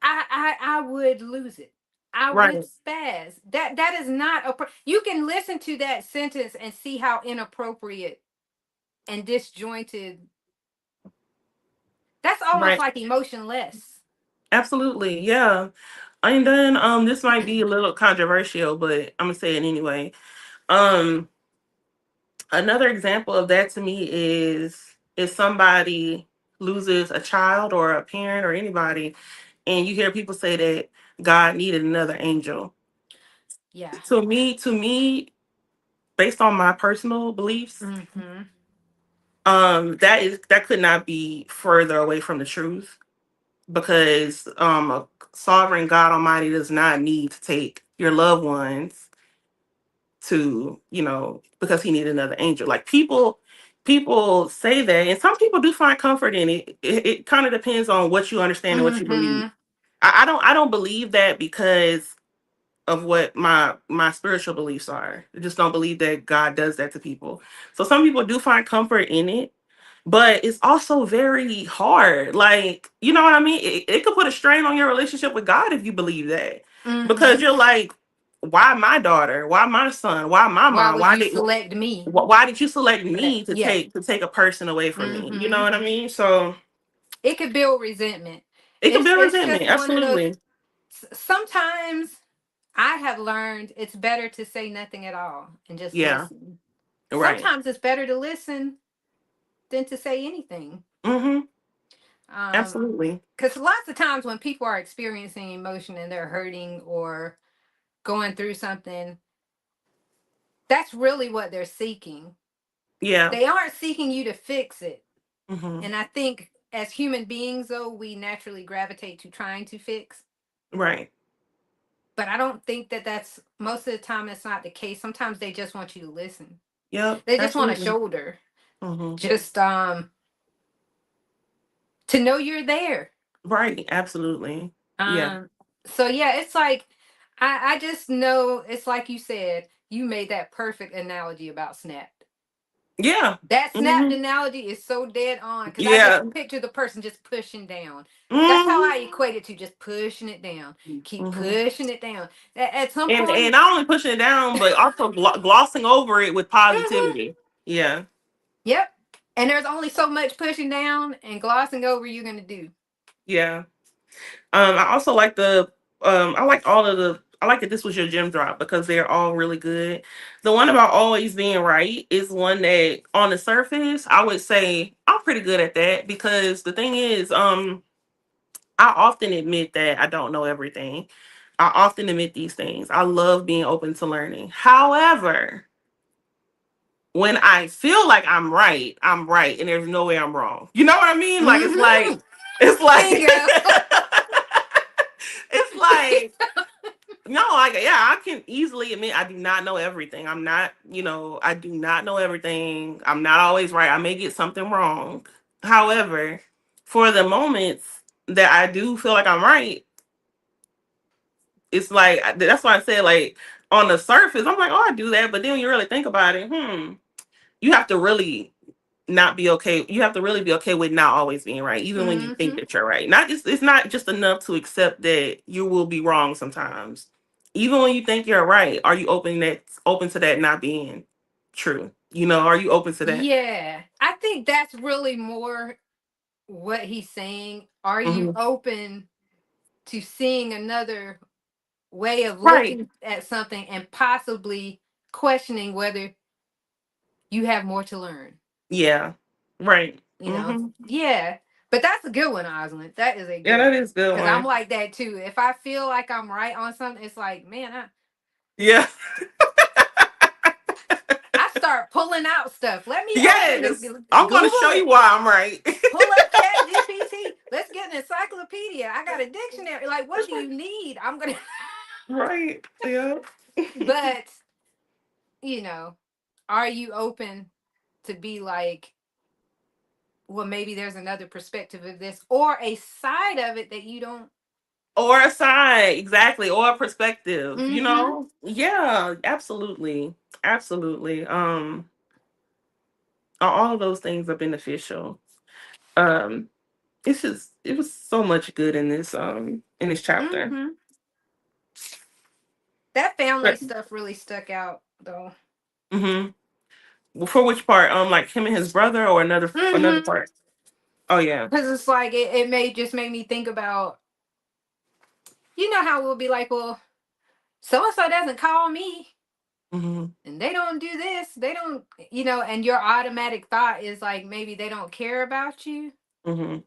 I would lose it. I would right, spaz. That is not you can listen to that sentence and see how inappropriate and disjointed. That's almost right, like emotionless. absolutely, yeah. And then this might be a little controversial, but I'm gonna say it anyway. Um, Another example of that to me is if somebody loses a child or a parent or anybody, and you hear people say that God needed another angel. Yeah. To me, based on my personal beliefs, Mhm. that could not be further away from the truth, because a sovereign God Almighty does not need to take your loved ones to, because he needed another angel. Like people say that, and some people do find comfort in it. It kind of depends on what you understand and what you believe. Mhm. I don't believe that because of what my spiritual beliefs are. I just don't believe that God does that to people. So some people do find comfort in it, but it's also very hard. Like, you know what I mean? It could put a strain on your relationship with God if you believe that. Because Mhm. you're like, why my daughter? Why my son? Why my Why mom? would you select me Why did you select for that? me to Yeah. take a person away from me? You know Mhm. what I mean? So It could build resentment. it could build It's resentment. just one of those. Absolutely. Sometimes I have learned it's better to say nothing at all and just Yeah. listen. Right. Sometimes it's better to listen than to say anything. Mm-hmm. Absolutely. Because lots of times when people are experiencing emotion and they're hurting or going through something, that's really what they're seeking. Yeah. They aren't seeking you to fix it. Hmm. And I think as human beings, though, we naturally gravitate to trying to fix. Right. But I don't think that that's most of the time it's not the case. Sometimes they just want you to listen. Yep. They just want a Absolutely. shoulder. Hmm. Just to know you're there. Right. Absolutely. Yeah. Um so yeah, it's like I just know it's like you said, you made that perfect analogy about Snap. Yeah. That snapped Hmm. analogy is so dead on because I Yeah. just picture the person just pushing down. That's how I Hmm. equate it to just pushing it down. Keep Hmm. pushing it down. At some And point, not only pushing it down, but also glossing over it with mhm, positivity. Yeah. yep. And there's only so much pushing down and glossing over you're gonna do. Yeah. I also like the I like all of the I like that this was your gem drop because they're all really good. The one about always being right is one that on the surface I would say I'm pretty good at that because the thing is, I often admit that I don't know everything. I often admit these things. I love being open to learning. However, when I feel like I'm right and there's no way I'm wrong. You know what I mean? Like Mm-hmm. it's like Bingo. it's like no, like yeah, I can easily admit I do not know everything. I'm not, I do not know everything. I'm not always right. I may get something wrong. However, for the moments that I do feel like I'm right, it's like that's why I said like on the surface, I'm like, oh, I do that, but then when you really think about it, you have to really not be okay. You have to really be okay with not always being right, even when you think Mm-hmm. that you're right. Not just it's not just enough to accept that you will be wrong sometimes. Even when you think you're right, are you open to that not being true? Are you open to that? Yeah. I think that's really more what he's saying. Are you Hmm. open to seeing another way of Right. looking at something and possibly questioning whether you have more to learn? Yeah. Right. You know? Hmm. Yeah. But that's a good one, Osmond. That is a Yeah, good that one. is a good Because I'm one. like that too. If I feel like I'm right on something, it's like, man, Yeah. I start pulling out stuff. Let me open Yes. I'm going to show Google you it. why I'm right. Pull up Chat GPT. Let's get an encyclopedia. I got a dictionary. Like, what do you need? I'm gonna Right. Yeah. but, you know, are you open to be like, well, maybe there's another perspective of this or a side of it that you don't. Or a side, exactly, or a perspective, Mm-hmm. Yeah, absolutely. Absolutely. All of those things are beneficial. Um, it was so much good in this chapter. Mm-hmm. That family But stuff really stuck out though. hmm for which part? Like him and his brother or another Mm-hmm. part? Oh yeah. Because it's like it may just make me think about, you know how we'll be like, well, so and so doesn't call me Hmm. and they don't do this, they don't, and your automatic thought is like maybe they don't care about you, Hmm.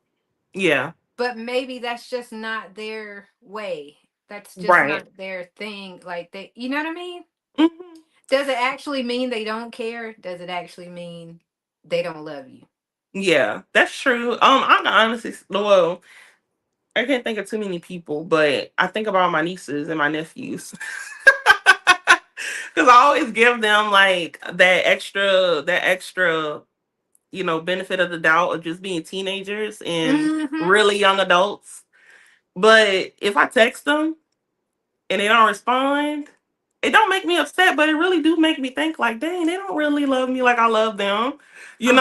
Yeah. but maybe that's just not their way. That's just Right. not their thing. Like you know what I mean? Hmm. Does it actually mean they don't care? Does it actually mean they don't love you? Yeah, that's true. I can honestly, well, I can't think of too many people, but I think about my nieces and my nephews. Because I always give them like that extra, benefit of the doubt of just being teenagers and Mm-hmm. really young adults. But if I text them and they don't respond, it don't make me upset, but it really do make me think like, dang, they don't really love me like I love them.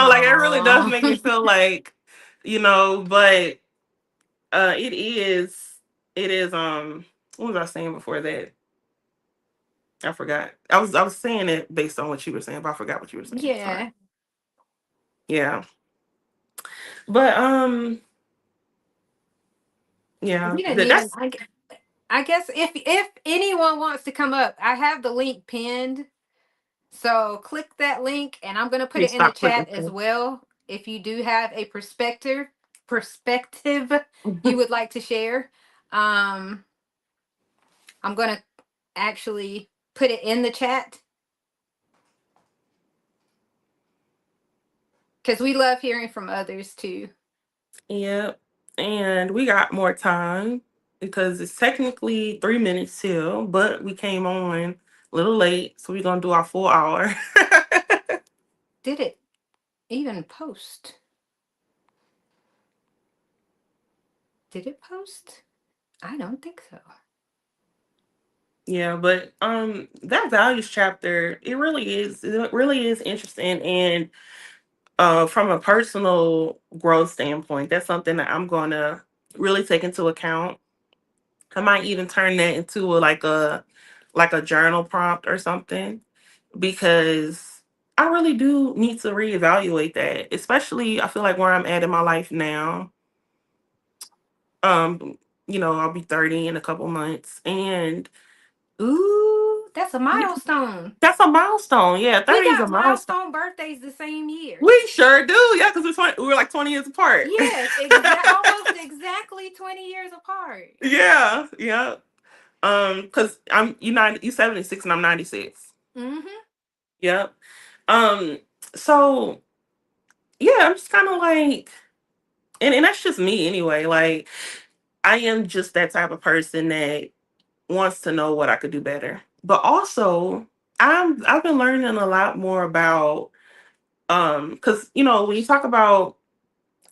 Like it really does Aww. make me feel like, but it is what was I saying before that? I forgot. I was saying it based on what you were saying, but I forgot what you were saying. Sorry. Yeah. Yeah. But yeah. We didn't That, even. that's I guess if anyone wants to come up, I have the link pinned. So click that link, and I'm gonna put please it in the stop clicking chat as things. well. If you do have a perspective, perspective you would like to share. Um, I'm going to actually put it in the chat because we love hearing from others too. Yep. And we got more time because it's technically 3 minutes till, but we came on a little late, so we're gonna do our full hour. Did it even post? Did it post? I don't think so. Yeah, but that values chapter, it really is interesting, and from a personal growth standpoint, that's something that I'm gonna really take into account. I might even turn that into like a journal prompt or something, because I really do need to reevaluate that. Especially, I feel like where I'm at in my life now. Um, I'll be 30 in a couple months, and Ooh, that's a yeah, milestone. that's a milestone. Yeah, We 30 is a got milestone. milestone birthdays the same year. We sure do. Yeah, because we're like 20 years apart. Yes, almost exactly 20 years apart. Yeah, yeah. Because you 76 and I'm 96. Mm-hmm. Yep. So yeah, I'm just kind of like, and that's just me anyway. Like, I am just that type of person that wants to know what I could do better. But also, I've been learning a lot more about, because when you talk about,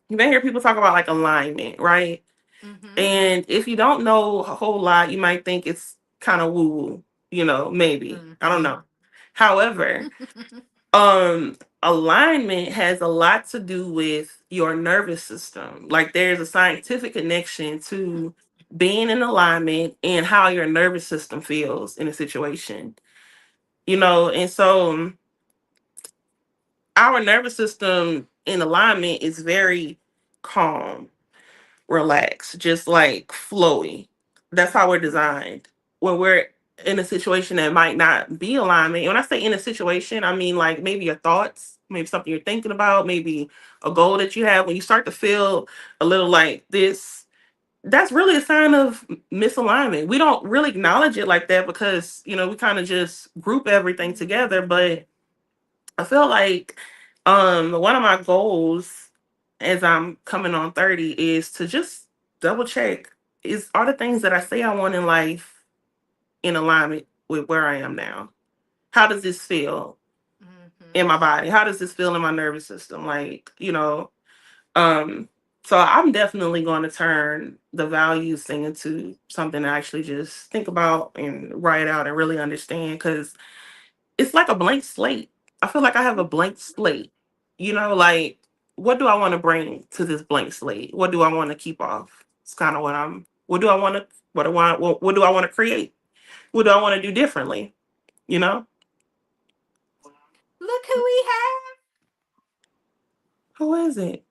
you've been hear people talk about like alignment, right? Mm-hmm. And if you don't know a whole lot, you might think it's kind of woo woo, maybe. I don't Mm-hmm. know. However, alignment has a lot to do with your nervous system. Like, there's a scientific connection to being in alignment and how your nervous system feels in a situation. And so our nervous system in alignment is very calm, relaxed, just like flowy. That's how we're designed. When we're in a situation that might not be alignment, and when I say in a situation, I mean like maybe your thoughts, maybe something you're thinking about, maybe a goal that you have. When you start to feel a little like this, that's really a sign of misalignment. We don't really acknowledge it like that because we kind of just group everything together. But I feel like one of my goals as I'm coming on 30 is to just double check, is are the things that I say I want in life in alignment with where I am now? How does this feel in Mm-hmm. my body? How does this feel in my nervous system? Like, um so I'm definitely going to turn the values thing into something to actually just think about and write out and really understand, because it's like a blank slate. I feel like I have a blank slate. Like, what do I want to bring to this blank slate? What do I want to keep off? It's kind of what do I want to, what do I want to create? What do I want to do differently? You know? Look who we have. Who is it?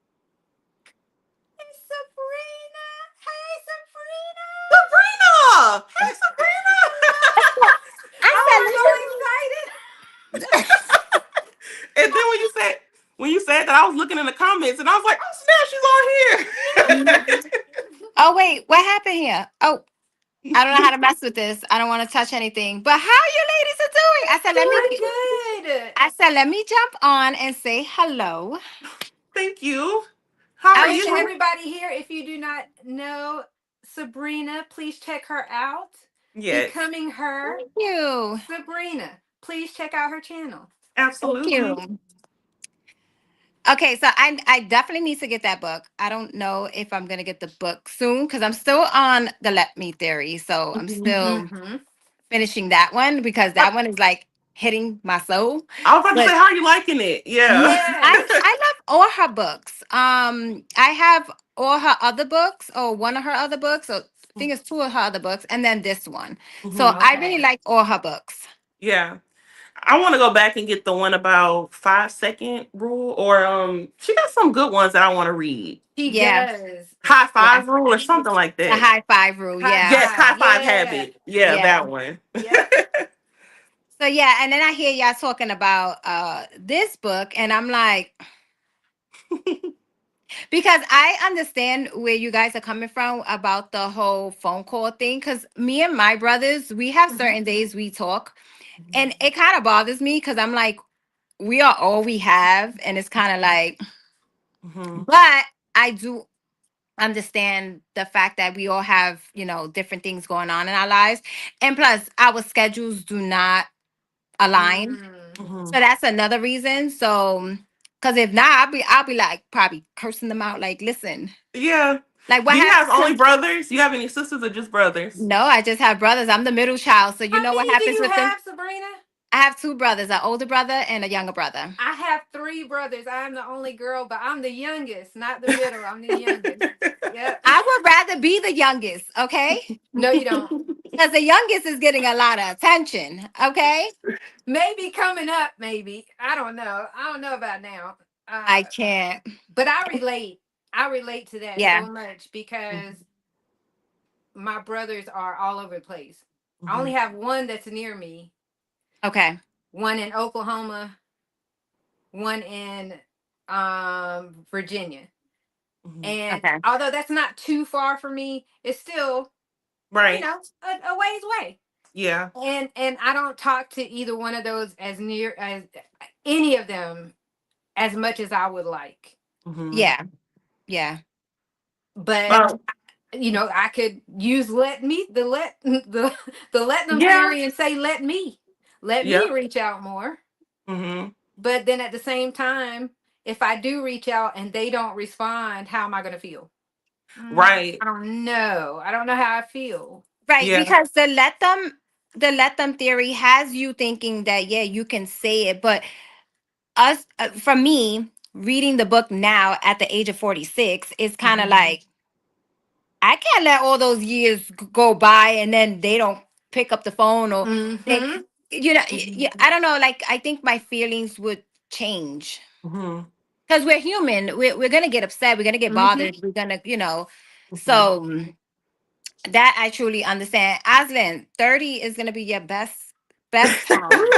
It's Sabrina. Hey, Sabrina. Sabrina! Hey, Sabrina! I I said, was so excited. And then when you said that, I was looking in the comments and I was like, oh snap, she's on Yeah. here. oh wait, what happened here? Oh, I don't know how to mess with this. I don't want to touch anything. But how you ladies are doing? Doing good. I said let me jump on and say hello. Thank you. How are I was And to trying. you? everybody here, if you do not know Sabrina, please check her out. Yes, Becoming Her, Thank you. Sabrina. Please check out her channel. Thank absolutely. you. Okay, so I definitely need to get that book. I don't know if I'm gonna get the book soon because I'm still on the Let Me theory. So I'm Mhm. still Mm-hmm. finishing that one because I, that one is like hitting my soul. I was about to say, But how are you liking it? Yeah. Yes. I love all her books. I have all her other books, or one of her other books, or I think it's two of her other books, and then this one. So hmm I really Okay. like all her books. Yeah. I want to go back and get the one about 5 second rule, or she got some good ones that I want to read. She Yeah, does. High yeah. five rule or something like The that. high five rule. High Yeah, Yes, five. high five Yeah. habit. Yeah, yeah. that one. Yep. So yeah, and then I hear y'all talking about this book, and I'm like, Because I understand where you guys are coming from about the whole phone call thing. Because me and my brothers, we have Mhm. certain days we talk, and it kind of bothers me because I'm like, we are all we have, and it's kind of like, Mhm. but I do understand the fact that we all have, different things going on in our lives, and plus our schedules do not align. Mm. So Mhm. that's another reason. So, because if not, I'll be like probably cursing them out. Like, listen, Yeah. like what Do you have happened only to? brothers? You have any sisters or just brothers? No, I just have brothers. I'm the middle child, so you How know what many do happens you with them. have, Sabrina? I have two brothers, an older brother and a younger brother. I have three brothers. I'm the only girl, but I'm the youngest, not the middle. I'm the youngest. Yep. I would rather be the youngest, okay? No, you don't. Because the youngest is getting a lot of attention, okay? Maybe coming up, maybe. I don't know. I don't know about now. I Uh, can't. but I relate. I relate to that Yeah. so much because my brothers are all over the place. I only Mhm. have one that's near me, Okay. one in Oklahoma, one in Virginia. Mhm. And Okay. although that's not too far from me, it's still, Right. a ways away. Yeah. And I don't talk to either one of those as near as any of them as much as I would like. Mhm. Yeah. Yeah. But Well, I could use let me the let them yeah. theory and say let me Yeah. reach out more. Mhm. But then at the same time, if I do reach out and they don't respond, how am I going to feel? Right. I don't know. I don't know how I feel. Right. Yeah. Because the let them theory has you thinking that, yeah, you can say it. But us, for me, reading the book now at the age of 46 is kind of Mhm. like, I can't let all those years go by and then they don't pick up the phone or they, Mhm. I don't know. Like, I think my feelings would change Mhm. because we're human. We're going to get upset. We're going to get Mhm. bothered. We're going to. Mhm. So that I truly understand. Aslan, 30 is going to be your best time.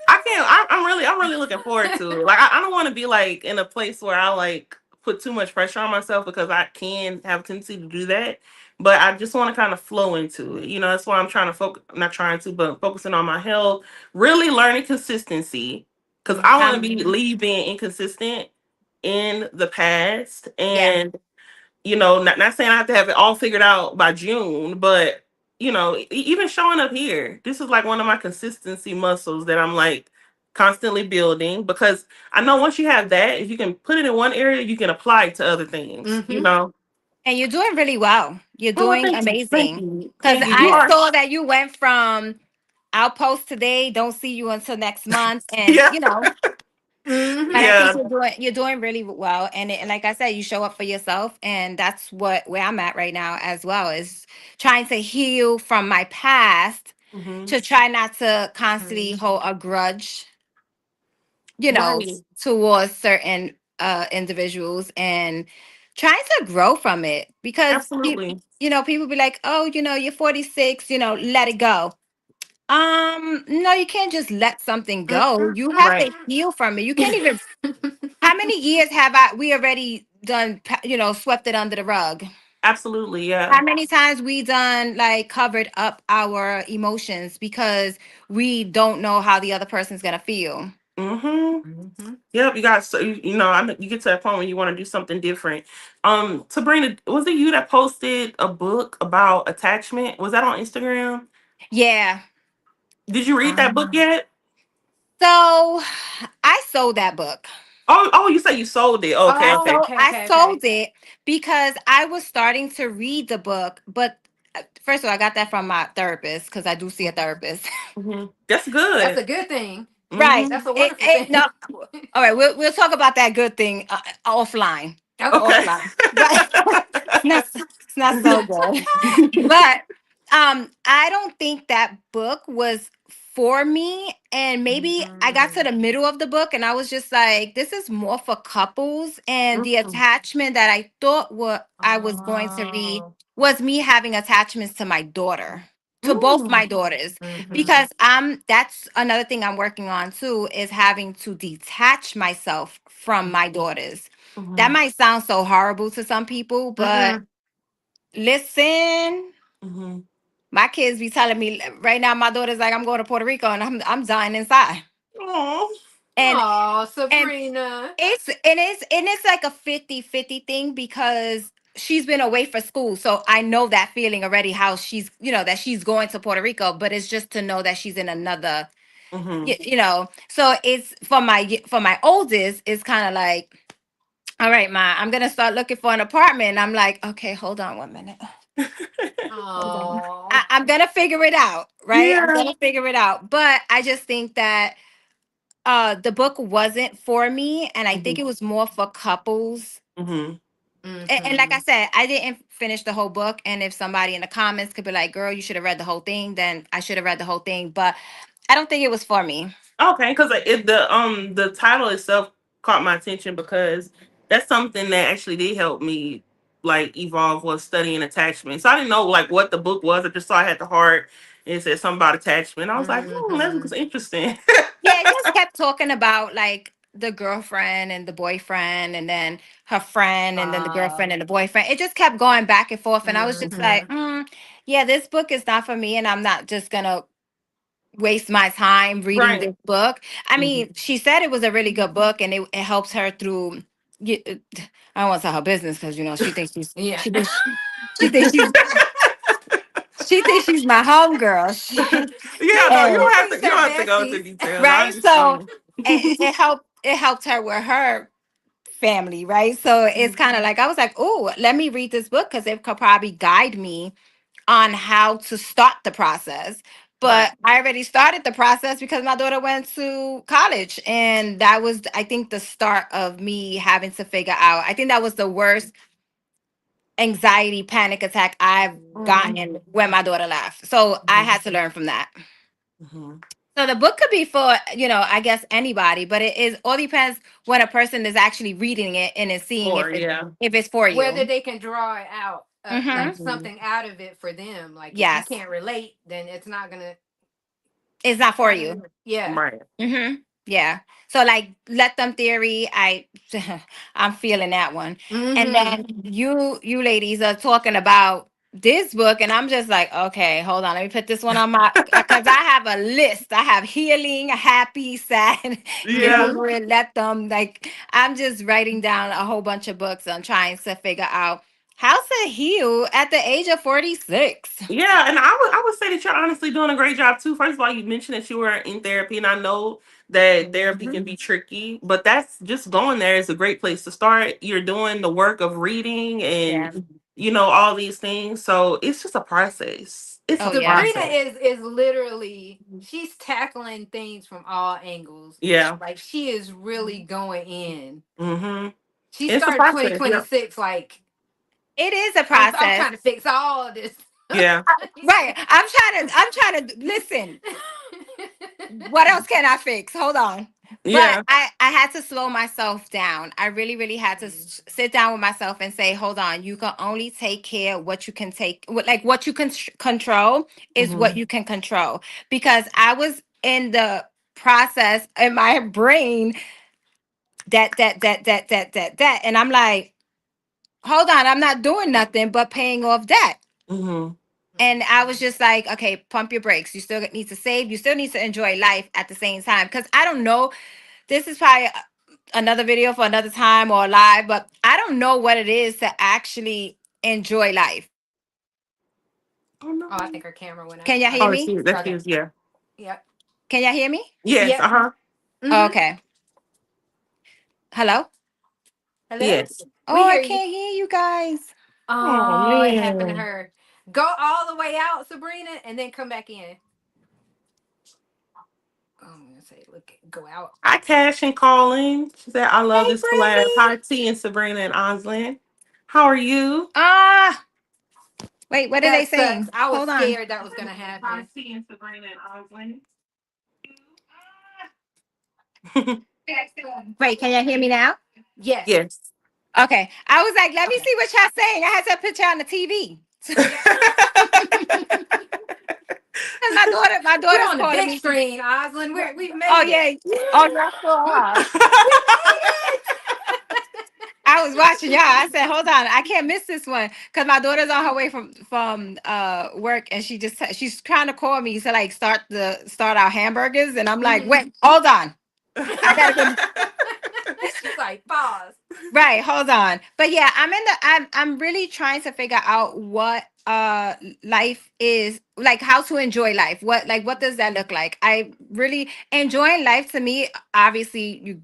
I can't. I'm really looking forward to it. Like, I don't want to be like in a place where I like put too much pressure on myself because I can have a tendency to do that. But I just want to kind of flow into it. That's why I'm trying to focus. Not trying to, but focusing on my health. Really learning consistency because I want to Um, be leave being inconsistent in the past yeah. and not saying I have to have it all figured out by June, but even showing up here, this is like one of my consistency muscles that I'm like constantly building because I know once you have that, if you can put it in one area, you can apply it to other things. Mhm. And you're doing really well. You're Oh, well, doing thank you, thank amazing. you, Because thank you. You I are, saw that you went from I'll post today, don't see you until next month. And, yeah, but Mhm. I think yeah. you're doing really well. And like I said, you show up for yourself. And that's where I'm at right now as well, is trying to heal from my past Hmm. to try not to constantly Mhm. hold a grudge, Right, towards certain individuals and trying to grow from it because absolutely. people be like, oh, you're 46, let it go. No, you can't just let something go. Mhm. You have Right, to heal from it. You can't even. How many years have I we already done, swept it under the rug? absolutely, yeah. How many times we done like covered up our emotions because we don't know how the other person's gonna feel? Hmm. Mhm. Yep, you got so I know you get to that point when you want to do something different. Sabrina, was it you that posted a book about attachment? Was that on Instagram? Yeah. Did you read that book Ah. yet? So I sold that book. Oh, you say you sold it. Okay, I Oh, okay. sold okay, I okay, okay. sold it because I was starting to read the book, but first of all, I got that from my therapist because I do see a therapist. Hmm. That's That's good. a good thing. Right. Hmm. That's a It, wonderful it no. thing. All right, we'll talk about that good thing offline. Okay. Okay. Offline. But it's not so good. But I don't think that book was for me, and maybe I got to Mhm. the middle of the book and I was just like, this is more for couples, and the Mhm. attachment that I thought what I was going to read Oh. was me having attachments to my daughter. to both Mm. my daughters, Mm-hmm. because that's another thing I'm working on too, is having to detach myself from my daughters. That Mhm. might sound so horrible to some people, but Mm-mm. listen, Mhm. my kids be telling me right now, my daughter's like, I'm going to Puerto Rico and I'm dying inside. Aw. And Oh, and Sabrina. it's like a 50-50 thing, because she's been away for school. So I know that feeling already, how she's, that she's going to Puerto Rico, but it's just to know that she's in another, Mhm. so it's for my oldest, it's kind of like, all right, ma, I'm gonna start looking for an apartment. And I'm like, okay, hold on 1 minute. Hold on. Oh. I'm gonna figure it out, right? I'm Yeah. gonna figure it out. But I just think that the book wasn't for me, and I think Mhm. it was more for couples. Mhm. And like I Mm-hmm. said, I didn't finish the whole book. And if somebody in the comments could be like, girl, you should have read the whole thing, then I should have read the whole thing. But I don't think it was for me. Okay, because the title itself caught my attention because that's something that actually did help me like evolve, was studying attachment. So I didn't know like what the book was. I just saw I had the heart and it said something about attachment. I was like, that Mm-hmm. looks interesting. Yeah, it just kept talking about like the girlfriend and the boyfriend, and then her friend, and then the Uh, girlfriend and the boyfriend. It just kept going back and forth. And I was just like, mm-hmm. yeah, this book is not for me. And I'm not just going to waste my time reading Right. this book. I Mhm. mean, she said it was a really good book, and it helps her through. y- I don't want to tell her business, because she thinks Yeah. she thinks she's she thinks she's my homegirl. Yeah, no, She And you thinks don't they're have to go into besties. details. I right, so understand. it helped her with her family, right? So it's kind of Mm-hmm. like, I was like, oh, let me read this book, because it could probably guide me on how to start the process. Right. But I already started the process because my daughter went to college, and that was, I think, the start of me having to figure out. I think that was the worst anxiety panic attack I've Mm. gotten when my daughter left. So I had to learn from that. Mhm. So the book could be for, I guess anybody, but it is all depends when a person is actually reading it and is seeing Or yeah. if it's for Whether you. they can draw it out, like Mm-hmm. Mhm. something out of it for them. Like if you Yes, can't relate, then it's not gonna. it's not for Not gonna you. work. Yeah. Right. Mm-hmm. Yeah. So like, let them theory, I'm feeling that one. And Mm-hmm. then you ladies are talking about this book, and I'm just like, okay, hold on, let me put this one on my, because I have a list. I have healing, happy, sad, get Yeah. over it, let them, like, I'm just writing down a whole bunch of books on trying to figure out how to heal at the age of 46. Yeah, and I would say that you're honestly doing a great job too. First of all, you mentioned that you were in therapy, and I know that therapy Mm-hmm. can be tricky, but that's just going there is a great place to start. You're doing the work of reading and Yeah. all these things, so it's just a process. It's Oh a yeah. Sabrina process. is literally, she's tackling things from all angles. Yeah. Like she is really going in. Mhm. She It's a started process. Yeah. 2026 like It is a I'm process. trying to fix all of this. Yeah. Right. I'm trying to listen. What else can I fix? Hold on. But Yeah. I had to slow myself down. I really, really had to sit down with myself and say, hold on, you can only take care of what you can like what you can control is what Mhm. you can control. Because I was in the process in my brain, that. And I'm like, hold on, I'm not doing nothing but paying off debt. Mhm. And I was just like, okay, pump your brakes. You still need to save. You still need to enjoy life at the same time. Because I don't know, this is probably another video for another time or live, but I don't know what it is to actually enjoy life. Oh Oh, I no. think her camera went out. Can y'all hear Oh, me? she that Okay. is yeah. Yep. Can y'all hear me? Yes. Yep. Uh-huh. Mm-hmm. Okay. Hello? Hello? Yes. We Oh, I hear you. can't hear you guys. Oh Oh, it happened to man. her. Go all the way out, Sabrina, and then come back in. Oh, I'm gonna say, look, go out. Hi, Cash and Colin. She said, I love Hey, this collab. Hi, Brittany. T and Sabrina and Oslin. How are you? Ah, wait, what are they That sucks. saying? I was Hold on. scared that was gonna Hi, happen. T and Sabrina and Oslin. Wait, can y'all hear me now? Yes. Yes. Okay. I was like, let me Okay. see what y'all saying. I had that picture on the TV. Because my We're daughter's on the calling big me. screen, Oslin. We've Oh made it. yeah. Oh, y'all still are. We made I was watching y'all. I said, "Hold on, I can't miss this one," because my daughter's on her way from work, and she's trying to call me to like start our hamburgers, and I'm it. like, "Wait, hold on, I gotta go." She's like, pause. Right, hold on. But yeah, I'm really trying to figure out what life is like, how to enjoy life. What does that look like? I really enjoying life to me, obviously you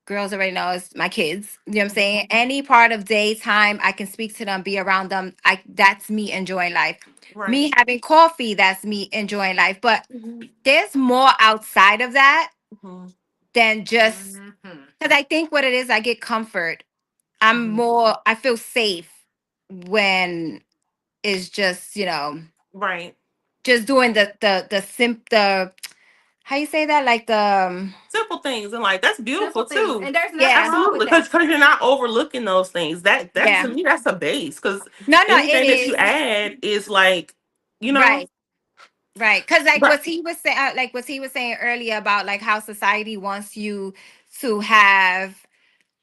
girls already know it's my kids. You know what I'm saying? Any part of daytime I can speak to them, be around them. That's me enjoying life. Right. Me having coffee, that's me enjoying life. But Mhm. there's more outside of that Mhm. than just Mm-hmm. because I think what it is, I get comfort. I feel safe when it's just, Right. just doing the how you say that? Like Simple things in life. That's Simple beautiful things, too. and there's nothing yeah, wrong with Absolutely, because that. you're not overlooking those things. That to yeah. me, that's a base. Because No, it anything that you is. add is like, you know, Right. Right. Cause like but what he was saying earlier about like how society wants you to have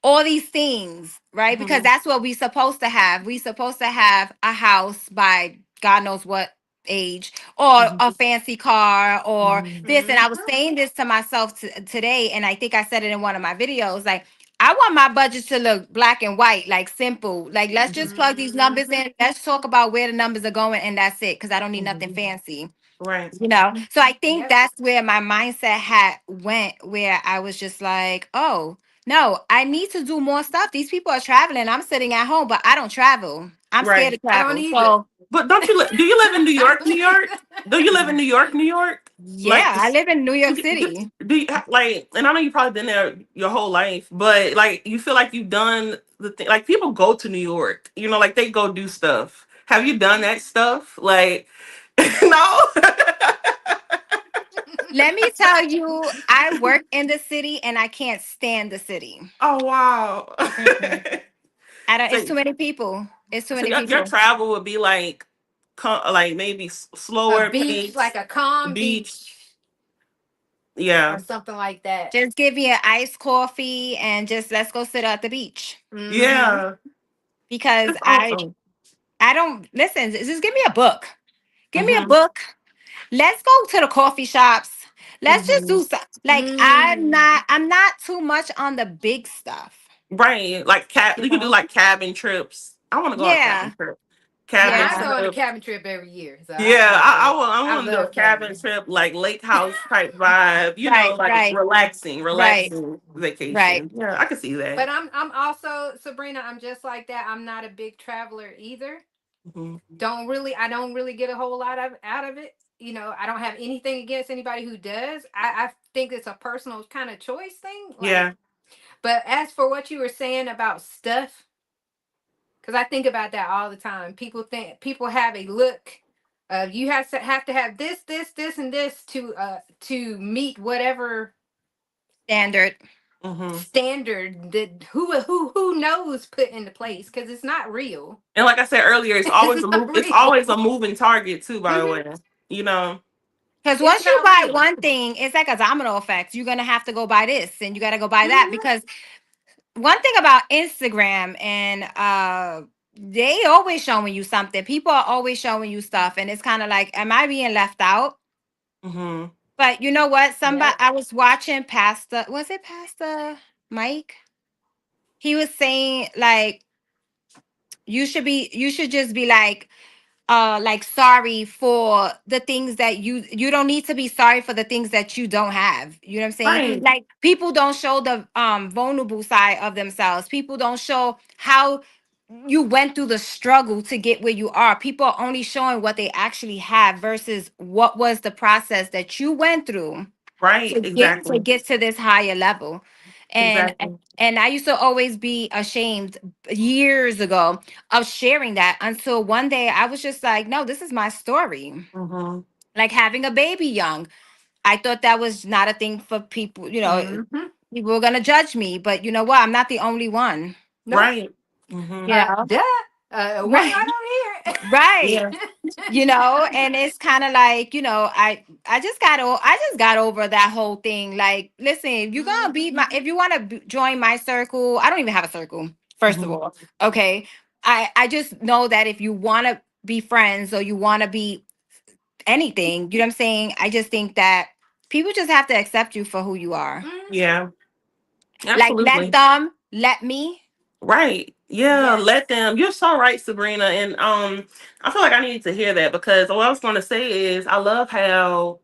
all these things, right? Because mhm, that's what we supposed to have. We supposed to have a house by God knows what age, or mhm, a fancy car, or mhm, this. And I was Mm-hmm. saying this to myself today, and I think I said it in one of my videos. Like, I want my budget to look black and white, like simple. Like, let's just plug these numbers Mm-hmm. in. Let's talk about where the numbers are going, and that's it. Because I don't need nothing mhm. fancy, Right. so I think Yep. that's where my mindset had went, where I was just like, oh no, I need to do more stuff. These people are traveling, I'm sitting at home, but I don't travel. I'm scared Right. to I don't travel. either. So But don't you do you live in New York, New York? Do you live in New York, New York? Like yeah, I live in New York do, City. do you like, and I know you've probably been there your whole life, but like you feel like you've done the thing, like people go to New York, like they go do stuff. Have you done that stuff? Like no? Let me tell you, I work in the city and I can't stand the city. Oh wow. Mm-mm. I don't. It's so too many people. It's too so many your people. travel would be like like maybe A slower beach, like pace, a calm beach. beach or Yeah. something like that. Just give me an iced coffee and just let's go sit at the beach, Mm-hmm. Yeah. because That's I awesome. I don't listen. Just give me a book. Give me a Mhm. book. Let's go to the coffee shops. Let's just Mhm. do something. Like Mm. I'm not too much on the big stuff. Right. Like You you could do know, like cabin trips. I want to go on a cabin Yeah. trip. and Cabin I Yeah. go on a trip. cabin trip every year, so Yeah, I I want to do a love cabin cabins. trip, like lake house type vibe, Right, like right, right, relaxing right. vacation. Yeah, I can see But that. I'm also Sabrina. I'm just like that. I'm not a big traveler either. Hmm. I don't really get a whole lot of out of it. I don't have anything against anybody who does. I think it's a personal kind of choice thing. Like, Yeah. but as for what you were saying about stuff, because I think about that all the time. People have a look. You have to have this, this, this, and this to meet whatever Standard. Hmm. standard that who knows put into place, because it's not real. And like I said earlier, it's always It's not It's always a real. moving target too. By the Hmm. way, you know. Because It's once you not buy real. one thing, it's like a domino effect. You're gonna have to go buy this and you gotta go buy that. Hmm. Because one thing about Instagram and they always showing you something. People are always showing you stuff, and it's kind of like, am I being left out? Hmm. But you know what? Somebody, Yep. I was watching Pastor, was it Pastor Mike? He was saying like you should just be like sorry for the things that you don't need to be sorry for the things that you don't have. You know what I'm saying? Right. Like, people don't show the vulnerable side of themselves. People don't show how you went through the struggle to get where you are. People are only showing what they actually have versus what was the process that you went through Right. to Exactly. get to this higher level. and Exactly. and I used to always be ashamed years ago of sharing that, until one day I was just like, no, this is my story. Hmm. Like having a baby young, I thought that was not a thing for people. Hmm. People were going to judge me, but you know what, I'm not the only one. Nope. Right. Hmm. you know Duh. Why Right. y'all Right. Yeah. You know, and it's kind of like, I just got over that whole thing. Like, listen, you're gonna be my, don't if you want to join my circle, I don't even have a circle, first of Hmm. all. Okay. I just know that if you want to be friends or you want to be anything, you know what I'm saying? I just think that people just have to accept you for who you are. hear it? Yeah. Like, let Absolutely. them, let me. Right. Yeah, Yes. let them. You're so right, Sabrina. And I feel like I needed to hear that because what I was gonna say is I love how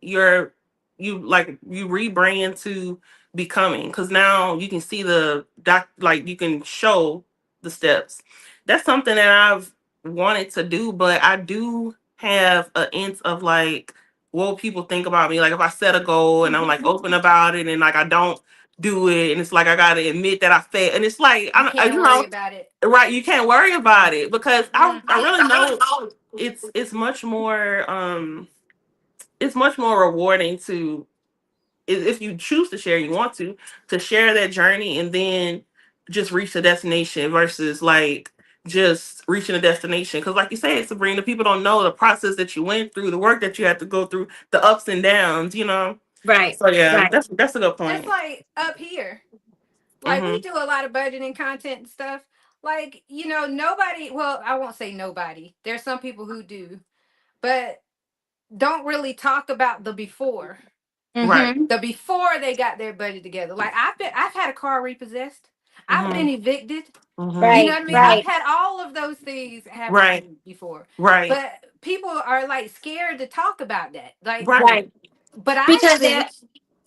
you rebrand to becoming because now you can see the doc like you can show the steps. That's something that I've wanted to do, but I do have an inch of like what will people think about me. Like if I set a goal and I'm like open about it and like I don't do it and it's like I gotta admit that I failed and it's like You can't you worry know about it. right, you can't worry about it because I Mm-hmm. really know it's much more it's much more rewarding to if you choose to share you want to share that journey and then just reach the destination versus like just reaching a destination because like you said, Sabrina, people don't know the process that you went through, the work that you had to go through, the ups and downs, you know. Right. So yeah, Right. that's a good It's point. like up here. Like we Hmm. do a lot of budgeting content and stuff. Like, nobody, well, I won't say nobody. There's some people who do, but don't really talk about the before. Right. Mm-hmm. The before they got their budget together. Like I've had a car repossessed. I've Hmm. been evicted. Hmm. You know Right. what I mean? I've Right. had all of those things happen to Right. me before. Right. But people are like scared to talk about that. Like, Right. Right. but I Because they're haven't.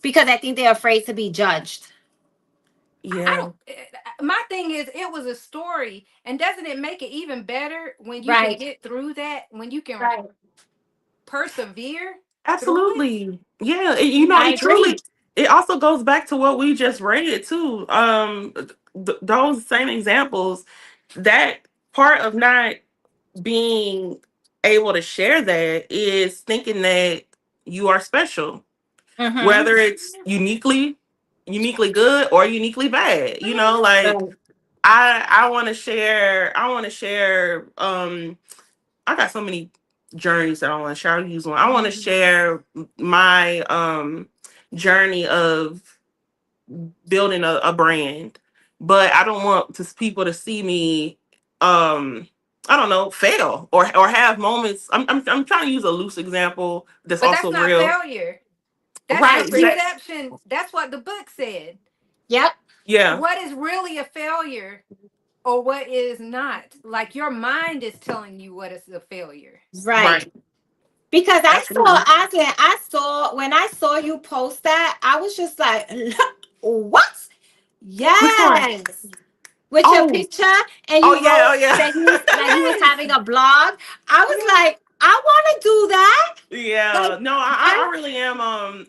because I think they're afraid to be judged. I Yeah. don't. My thing is, it was a story, and doesn't it make it even better when you can Right. get through that, when you can Right. persevere through it? Absolutely. Yeah. I It agree. truly, it also goes back to what we just read too. Those same examples, that part of not being able to share that is thinking that you are special, Mm-hmm. whether it's uniquely good or uniquely bad. Like Right. I want to share I got so many journeys that I want to share. I'll use one. I want to share my journey of building a brand, but I don't want people to see me I don't know, fail or have moments. I'm trying to use a loose example that's But that's also not real. failure. That's Right, the exactly. perception. That's what the book said. Yep. Yeah, What is really a failure or what is not? Like your mind is telling you what is a failure. Right. right. Because Absolutely. I saw when I saw you post that, I was just like, what? Which one? Yes. With your Oh, picture, and oh you yeah, oh wrote yeah. that you was Yes. having a blog. I was Yeah. like, I want to do that. Like, Yeah, no, I I really am.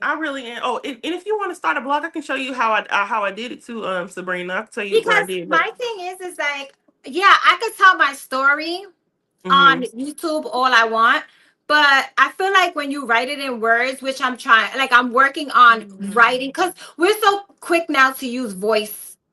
I really am. Oh, and if you want to start a blog, I can show you how I did it too, Sabrina. I can tell you what I because did, but my thing is like, yeah, I could tell my story on hmm YouTube all I want. But I feel like when you write it in words, which I'm trying, like I'm working on writing, Mhm. because we're so quick now to use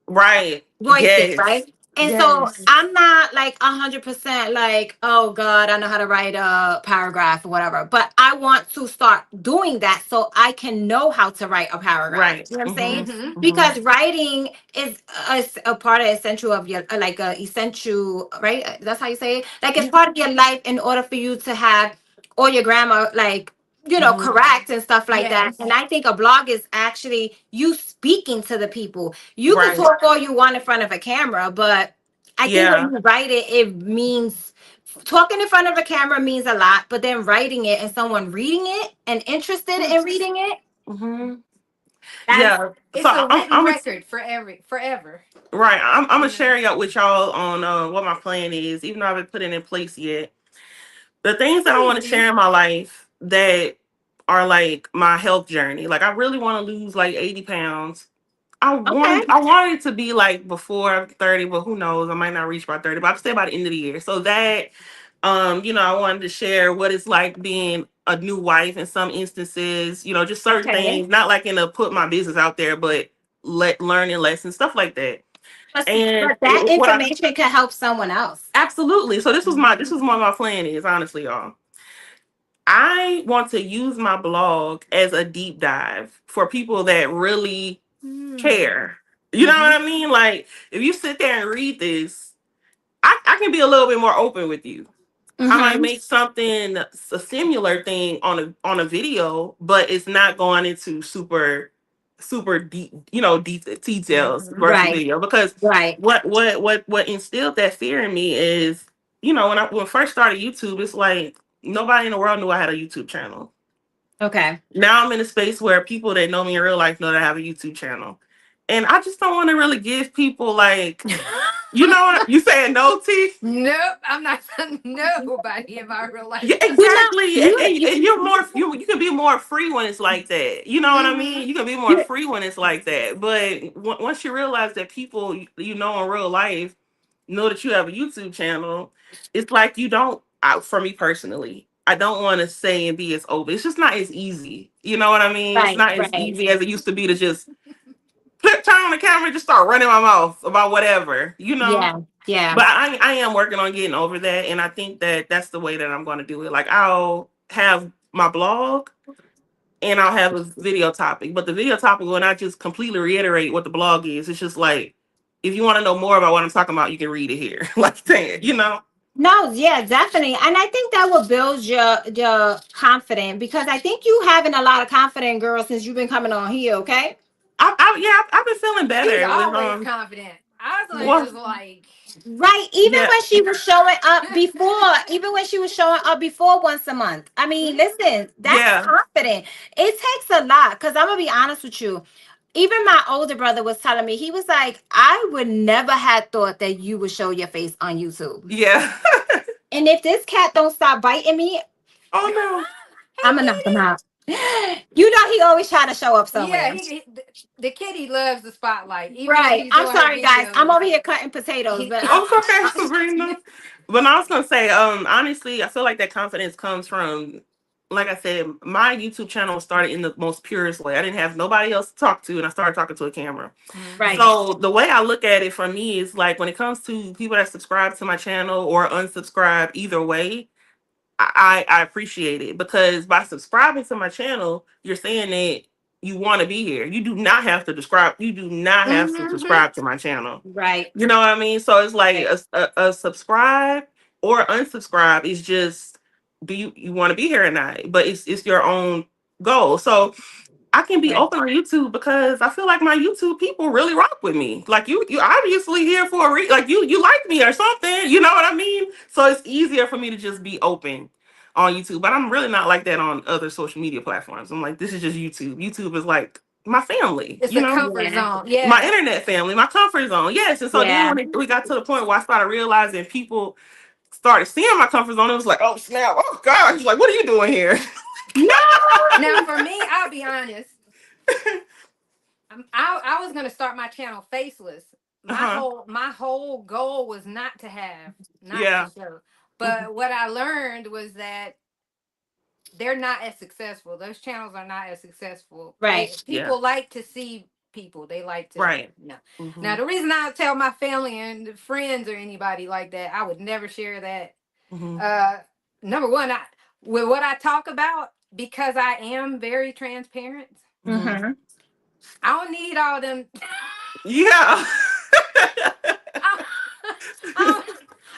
right, voices, yes, right? And so yes, I'm not like 100% like, oh God, I know how to write a paragraph or whatever. But I want to start doing that so I can know how to write a paragraph. right, You know what I'm saying? Mhm. hmm Because writing is a part of essential of your, like a essential, right? That's how you say it. Like it's yeah, part of your life in order for you to have all your grammar, like, hmm correct and stuff like that. And Yes. I think a blog is actually you speaking to the people. You can right, talk all you want in front of a camera, but I think when yeah, you write it, it means talking in front of a camera means a lot, but then writing it and someone reading it and interested in reading it, hmm that's yeah. So It's a written I'm record for every forever. right. I'm gonna You know. share y'all with y'all on what my plan is, even though I haven't put it in place yet. The things that I Please want to do. share in my life that are like my health journey. Like I really want to lose like 80 pounds. okay. I wanted it to be like before 30, but who knows? I might not reach by 30, but I'll say by the end of the year. So that I wanted to share what it's like being a new wife in some instances, just certain Okay. things, not like in a put my business out there, but learning lessons, stuff like that. And But that what I information can help someone else. absolutely. So this Mhm. was what my plan is, honestly, y'all. I want to use my blog as a deep dive for people that really Mm. care. You know Mhm. what I mean? Like, if you sit there and read this, I can be a little bit more open with you. I might Mm-hmm. make something a similar thing on a video, but it's not going into super deep, deep details Mhm. versus Right. video. Because Right. what instilled that fear in me is, when I first started YouTube, it's like nobody in the world knew I had a YouTube channel. Okay. Now I'm in a space where people that know me in real life know that I have a YouTube channel. And I just don't want to really give people like, what you saying no, T? Nope, I'm not telling nobody in my real life. Yeah, You know, exactly. And you're more you can be more free when it's like that. You know what I Mhm. mean? You can be more you free when it's like that. But once you realize that people you know in real life know that you have a YouTube channel, it's like you don't. For me personally, I don't want to say and be as open. It's just not as easy. You know what I mean? It's right, not as right. easy as it used to be to just turn on the camera and just start running my mouth about whatever. Yeah, yeah. But I am working on getting over that, and I think that that's the way that I'm going to do it. Like I'll have my blog, and I'll have a video topic, but the video topic will not just completely reiterate what the blog is. It's just like if you want to know more about what I'm talking about, you can read it here. Like that. No, yeah, definitely. And I think that will build your confidence because I think you having a lot of confidence, girl, since you've been coming on here, okay? I've been feeling She's better with always confident. Osland well, is like, Right. Even yeah, when she was showing up before, even when she was showing up before once a month. I mean, listen, that's yeah, confident. It takes a lot because I'm gonna be honest with you. Even my older brother was telling me, he was like, I would never have thought that you would show your face on YouTube. yeah. And if this cat don't stop biting me, Oh no. I'm gonna knock him out. You know he always try to show up yeah, somewhere. the kitty loves the spotlight. Even when Right. she's I'm doing her sorry, guys. I'm videos, over here cutting potatoes, he, but Oh, it's okay, Sabrina. But I was gonna say, honestly, I feel like that confidence comes from, like I said, my YouTube channel started in the most purest way. I didn't have nobody else to talk to, and I started talking to a camera. right. Mhm. So the way I look at it for me is like when it comes to people that subscribe to my channel or unsubscribe, either way, I appreciate it because by subscribing to my channel, you're saying that you want to be here. You do not have to describe. You do not have to Mhm. subscribe to my channel. Right. You know what I mean? So it's like Right. a subscribe or unsubscribe is just do you want to be here or not? But it's your own goal. So I can be Right. open on YouTube because I feel like my YouTube people really rock with me. Like you obviously here for a like you like me or something. You know what I mean? So it's easier for me to just be open on YouTube. But I'm really not like that on other social media platforms. I'm like, this is just YouTube. YouTube is like my family. It's a comfort Yeah. zone. My Yeah. internet family, my comfort zone. Yes. And so then Yeah. when we got to the point where I started realizing people started seeing my comfort zone, it was like, oh snap, oh gosh, like what are you doing here? No. Now, for me, I'll be honest. I was gonna start my channel faceless. My Uh-huh. whole goal was not to Yeah. show. Mhm. But what I learned was that they're not as successful. Those channels are not as successful. Right. Yeah. People like to see people. They like to Right. Now Mhm. the reason I tell my family and friends or anybody like that, I would never share that. Mhm. Uh, number one, with what I talk about, because I am very transparent. Mhm. Mm-hmm. I don't need all them. Yeah. I, I, don't,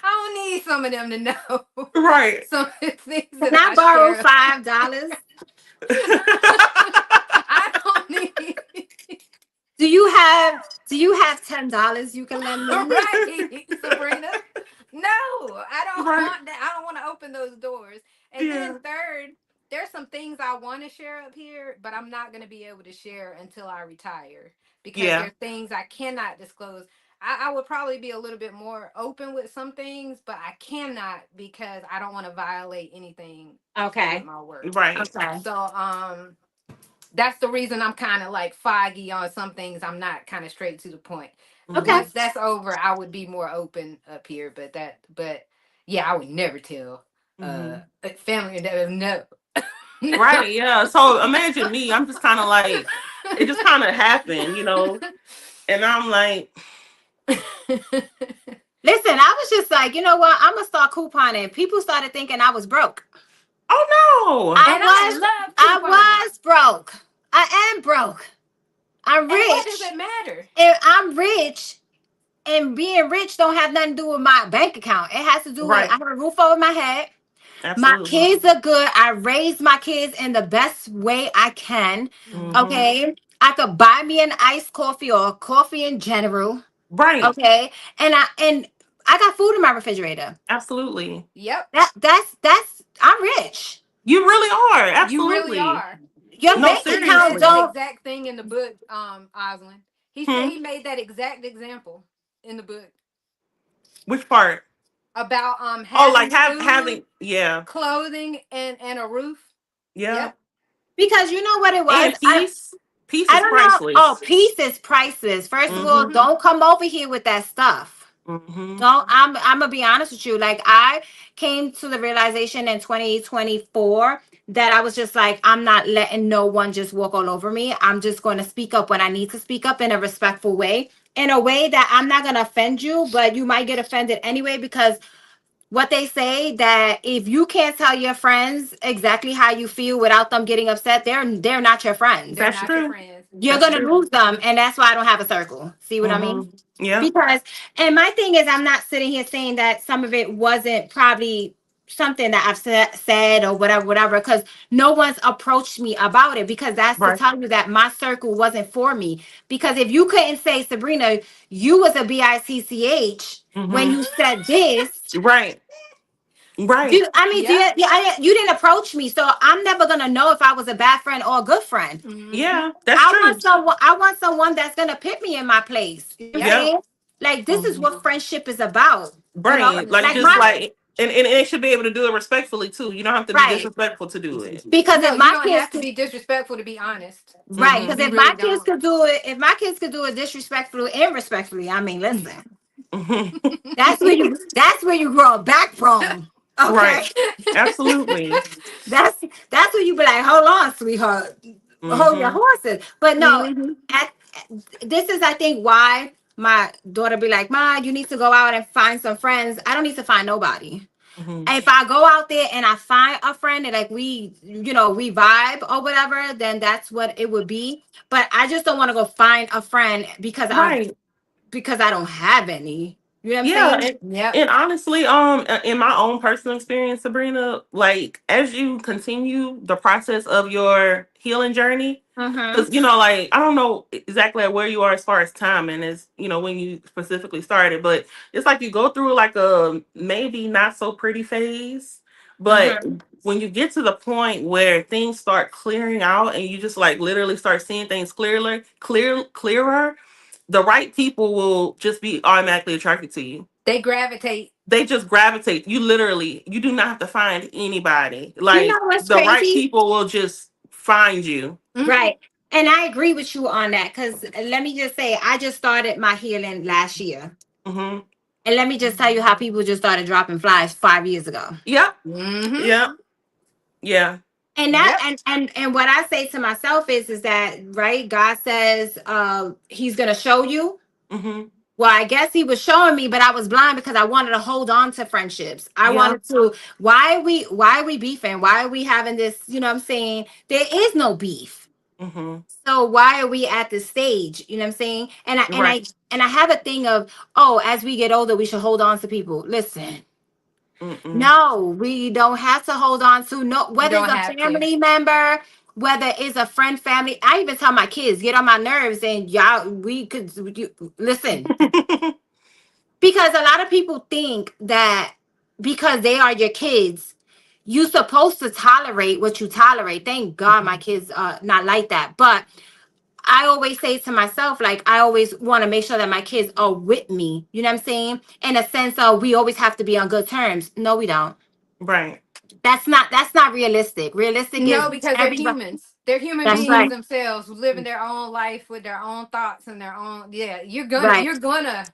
I don't need some of them to know Right. some of the things Can that I I borrow share. $5? I don't need. Do you have $10 you can lend me? Right, Sabrina. No, I don't Right. want that. I don't want to open those doors. And then Yeah. third, there's some things I want to share up here, but I'm not going to be able to share until I retire because Yeah. there's things I cannot disclose. I would probably be a little bit more open with some things, but I cannot because I don't want to violate anything with Okay. my work. Right. Okay. So that's the reason I'm kind of like foggy on some things. I'm not kind of straight to the point. Okay. Mhm. Once that's over, I would be more open up here. But yeah, I would never tell Mhm. a family that no, no. Right. Yeah. So imagine me. I'm just kind of like, it just kind of happened, and I'm like, Listen, I was just like, you know what? I'm gonna start couponing. People started thinking I was broke. Oh And I love I couponing. was broke. I am broke. I'm And what does rich. it matter? And I'm rich. And being rich don't have nothing to do with my bank account. It has to no. do with I Right. have a roof over my head. My Absolutely. kids are good. I raised my kids in the best way I can. Mm-hmm. Hmm. Okay. I could buy me an iced coffee or coffee in general. Right. Okay. And I got food in my refrigerator. Absolutely. Yep, That's I'm rich. You really are. you really Absolutely. are. Your No, He bank he account said seriously. that don't. exact thing in the book, Oslin. Hmm. He made that exact example in the book Which part? about Oh, like having food, having yeah. clothing, and a roof. Yeah. Yep. Because you know what it was? And peace. Peace I is don't know. Oh, priceless. peace is priceless. First of all, Mm-hmm. Hmm. don't come over here with that stuff. Mm-hmm. Don't. I'm gonna be honest with you. Like I came to the realization in 2024 that I was just like, I'm not letting no one just walk all over me. I'm just going to speak up when I need to speak up in a respectful way, in a way that I'm not going to offend you, but you might get offended anyway because what they say that if you can't tell your friends exactly how you feel without them getting upset, they're not your friends. They're That's not your true. friends. You're That's gonna true. lose them, and that's why I don't have a circle. See what I mean? Mm-hmm. Yeah. Because, and my thing is, I'm not sitting here saying that some of it wasn't probably something that I've said or whatever, whatever, because no one's approached me about it. Because that's to Right. tell you that my circle wasn't for me. Because if you couldn't say, Sabrina, you was a bitch when Mm-hmm. you said this. Right. Right. I mean, Yep. you didn't approach me, so I'm never gonna know if I was a bad friend or a good friend. Hmm. Yeah. That's true. I want someone that's gonna put me in my place. You know what I'm Yep. Yep. saying? Like this is Mm-hmm. what friendship is about. You know, Right. Like like just my Hmm. like and it should be able to do it respectfully too. You don't have to be right. disrespectful to do it. Because No, if you my don't kids have to could be disrespectful to be honest. right, Mm-hmm. because You if really my kids don't. could do it, if my kids could do it disrespectfully and respectfully, I mean, listen, Mm-hmm. that's where you grow a backbone. Okay. Right. Absolutely. That's that's where you be like, hold on, sweetheart. Hold your Mm-hmm. horses. But no, Hmm. at, this is I think why my daughter be like, Ma, you need to go out and find some friends. I don't need to find nobody. Mm-hmm. If I go out there and I find a friend and like we vibe or whatever, then that's what it would be. But I just don't want to go find a friend Right. because I don't have any. You know what I'm Yeah, saying? Yep. and honestly, in my own personal experience, Sabrina, like as you continue the process of your healing journey, Mm-hmm. because like I don't know exactly where you are as far as time and as when you specifically started, but it's like you go through like a maybe not so pretty phase, but Mm-hmm. when you get to the point where things start clearing out and you just like literally start seeing things clearer, the right people will just be automatically attracted to you. They gravitate. They just gravitate. You do not have to find anybody. You know Like what's the right crazy? people will just find you. Hmm. Right. And I agree with you on that because let me just say, I just started my healing last year. Hmm. And let me just tell you how people just started dropping flies 5 years ago. Yep. Hmm. Yep. Yeah. And that Yep. and what I say to myself is that right, God says he's gonna show you. Hmm. Well, I guess he was showing me, but I was blind because I wanted to hold on to friendships. I Yeah. wanted to why are we beefing? Why are we having this, you know what I'm saying? There is no beef. Hmm. So why are we at this stage? You know what I'm saying? And I and Right. I and I have a thing of, oh, as we get older, we should hold on to people. Listen, Mm-mm. no, we don't have to hold on to no You whether it's don't a have to. family member, whether it's a friend, family. I even tell my kids, get on my nerves and y'all listen. Because a lot of people think that because they are your kids, you supposed to tolerate what you tolerate. Thank God my Mhm. kids are not like that. But I always say to myself, like, I always want to make sure that my kids are with me. You know what I'm saying? In a sense of we always have to be on good terms. No, we don't. Right. That's not realistic. Realistic is No, because they're everybody. humans. They're human That's beings right. themselves, living their own life with their own thoughts and their own. Yeah, Right. you're gonna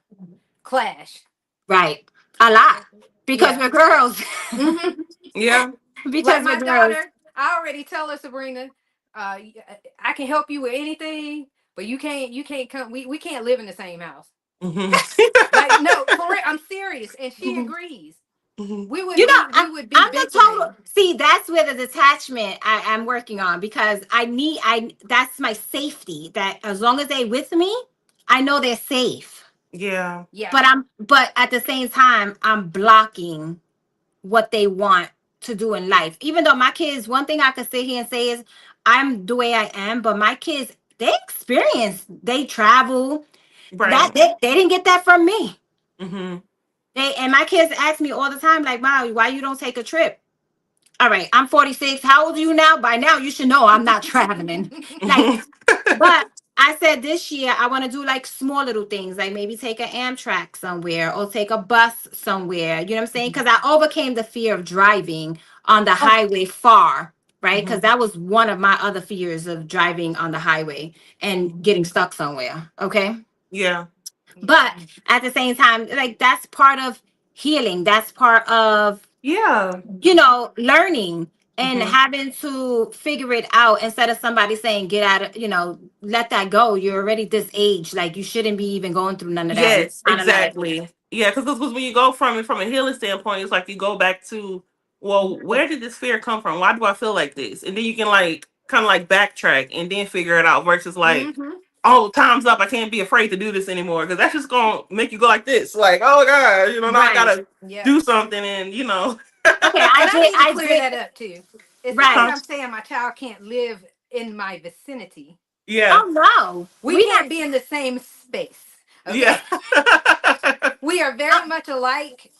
clash. Right. A lot. Because Yeah. we're girls. Hmm. Yeah. Like Because we're my girls. daughter, I already tell her, Sabrina, I can help you with anything, but you can't come. We can't live in the same house. Mhm. Like, no, for real, I'm serious, and she Mhm. agrees. Mhm. You know, We would be I'm the total. bickering. See, that's where the detachment I'm working on, because that's my safety. That as long as they with me, I know they're safe. Yeah. Yeah. But at the same time, I'm blocking what they want to do in life. Even though my kids, one thing I could sit here and say is I'm the way I am, but my kids, they experience, they travel. That Right. they didn't get that from me. Mhm. They and my kids ask me all the time, like, "Mom, why you don't take a trip?" All right, I'm 46. How old are you now? By now, you should know I'm not traveling. Like, Mhm. but I said this year I want to do like small little things, like maybe take an Amtrak somewhere or take a bus somewhere. You know what I'm saying? Because I overcame the fear of driving on the Oh, highway far, right? Because Mhm. that was one of my other fears of driving on the highway and Mhm. getting stuck somewhere. Okay. Yeah. But at the same time, like that's part of healing. That's part of Yeah. learning and Mhm. having to figure it out instead of somebody saying, get out of, let that go. You're already this age. Like, you shouldn't be even going through none of that. It's Yes, kind of like, exactly. Yeah, because when you go from a healing standpoint, it's like you go back to, well, where did this fear come from? Why do I feel like this? And then you can like kind of like backtrack and then figure it out versus like, mm-hmm. oh, time's up. I can't be afraid to do this anymore because that's just gonna make you go like this, like, oh god, now I right. gotta Yeah. do something, and. Okay, And I need to I clear did, that up too. It's not that right. Huh? I'm saying my child can't live in my vicinity. Yeah, Oh, no. We We not, can't be in the same space. Okay. yeah. We are uh, very much alike.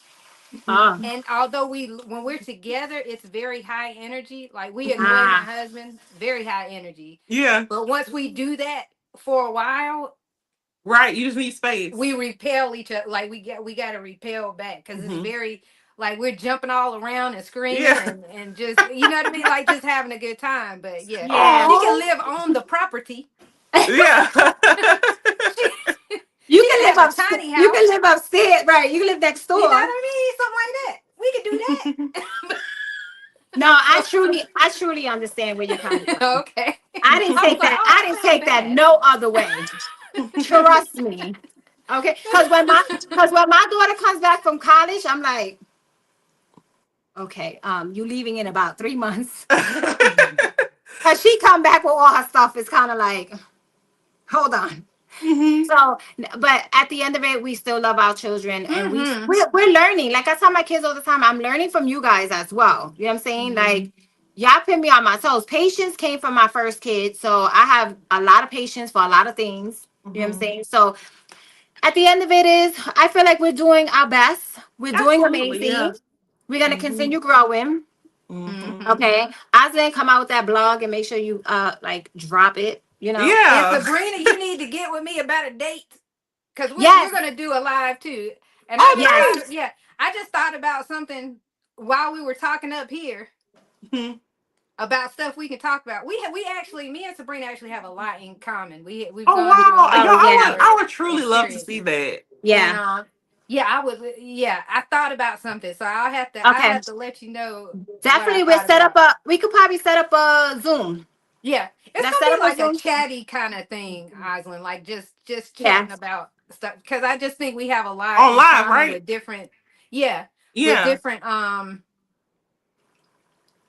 oh, And although when we're together, it's very high energy. Like, we Mhm. annoy my ah, husband, very high energy. Yeah, But once we do that for a while, right. You just need space. we repel each other. Like, we got to repel back because it's Hmm. very, like, we're jumping all around and screaming, Yeah. and just, you know what I mean, like, just having a good time. But yeah, yeah. she can Oh, live on the property. yeah. she You she can can live have a up, tiny you can house. live upstairs, right? You can live next You know door. what I mean? Something like that. We could do that. No, I truly understand where you're coming from. Okay. I didn't I was take like, that. oh, I that didn't sounds take that bad. no other way. Trust me. Okay. Because when my daughter comes back from college, I'm like, okay, you leaving in about 3 months. Cause she come back with all her stuff. It's kind of like, hold on. Hmm. So, but at the end of it, we still love our children, and Mm-hmm. we're learning. Like I tell my kids all the time, I'm learning from you guys as well. You know what I'm saying? Mm-hmm. Like, y'all put me on my toes. Patience came from my first kid, so I have a lot of patience for a lot of things. You know what I'm Hmm. saying? So at the end of it is, I feel like we're doing our best. We're doing Absolutely. Yeah. amazing. We're gonna Hmm. continue growing. Hmm. Mm-hmm. Okay. Aslan, come out with that blog and make sure you like drop it. And Yeah. Sabrina, you need to get with me about a date, because we're Yes. gonna do a live too. And I just Yes. Oh, thought, nice. yeah, I just thought about something while we were talking up here Mhm. about stuff we can talk about. We actually, me and Sabrina actually have a lot in common. We've Oh gone through a wow, lot yo, Oh of yeah. I similar would truly love to see experiences. that. And Yeah. yeah, I thought about something, so I'll Okay. have to let you know what I Definitely thought about. we could probably set up a Zoom. Yeah, it's Let's gonna set be up a like a Zoom. chatty kind of thing, Osland. Like, just Yeah. chatting about stuff, because I just think we have a lot On in live, common right? with different, yeah, with Yeah.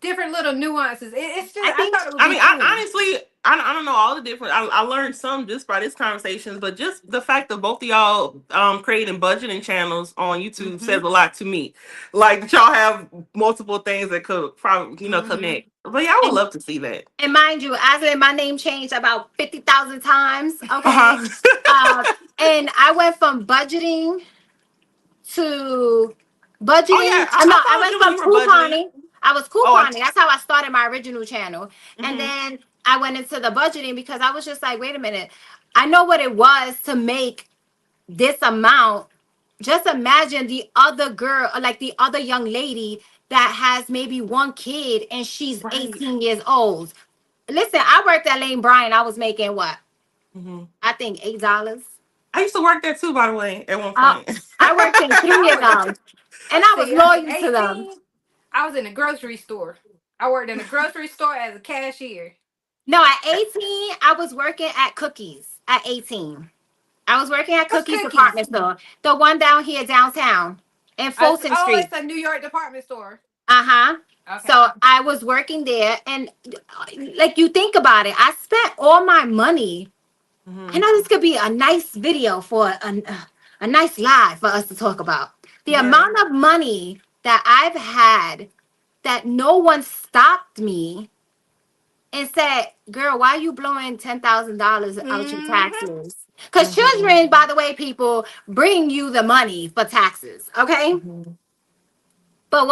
different little nuances. It's just, I I think thought it would I be mean, I cool. honestly, I don't know all the different. I learned some just by this conversations, but just the fact that both of y'all creating budgeting channels on YouTube Mm-hmm. says a lot to me. Like that y'all have multiple things that could probably Mm-hmm. connect. But yeah, I would and love to see that. and mind you, Aslan, my name changed about 50,000 times. Okay. Uh-huh. Uh, and I went from budgeting to Oh yeah, budgeting. I, No, I I followed went you when from you were budgeting. couponing. I was Oh, I. couponing. That's how I started my original channel. And Hmm. then I went into the budgeting because I was just like, wait a minute. I know what it was to make this amount. Just imagine the other girl, like the other young lady that has maybe one kid and she's Right. 18 years old. Listen, I worked at Lane Bryant. I was making what? Hmm. I think $8. I used to work there too, by the way, at one Uh, point. I worked in three I of was, them, and let's I was see, 18. loyal to them. I was in a grocery store. I worked in a grocery store as a cashier. No, at 18, I was working at Cookies at 18. I was working at What's Cookies Cookies? department store, the one down here downtown in Fulton Oh, Street. it's a New York department store. Uh-huh. Okay. So I was working there, and like, you think about it, I spent all my money. I Mm-hmm. know this could be a nice video for a nice live for us to talk about. The Yeah. amount of money that I've had that no one stopped me and said, "Girl, why are you blowing $10,000 out your Mm-hmm. taxes?" Because Mm-hmm. children, by the way, people bring you the money for taxes. Okay. Mm-hmm. But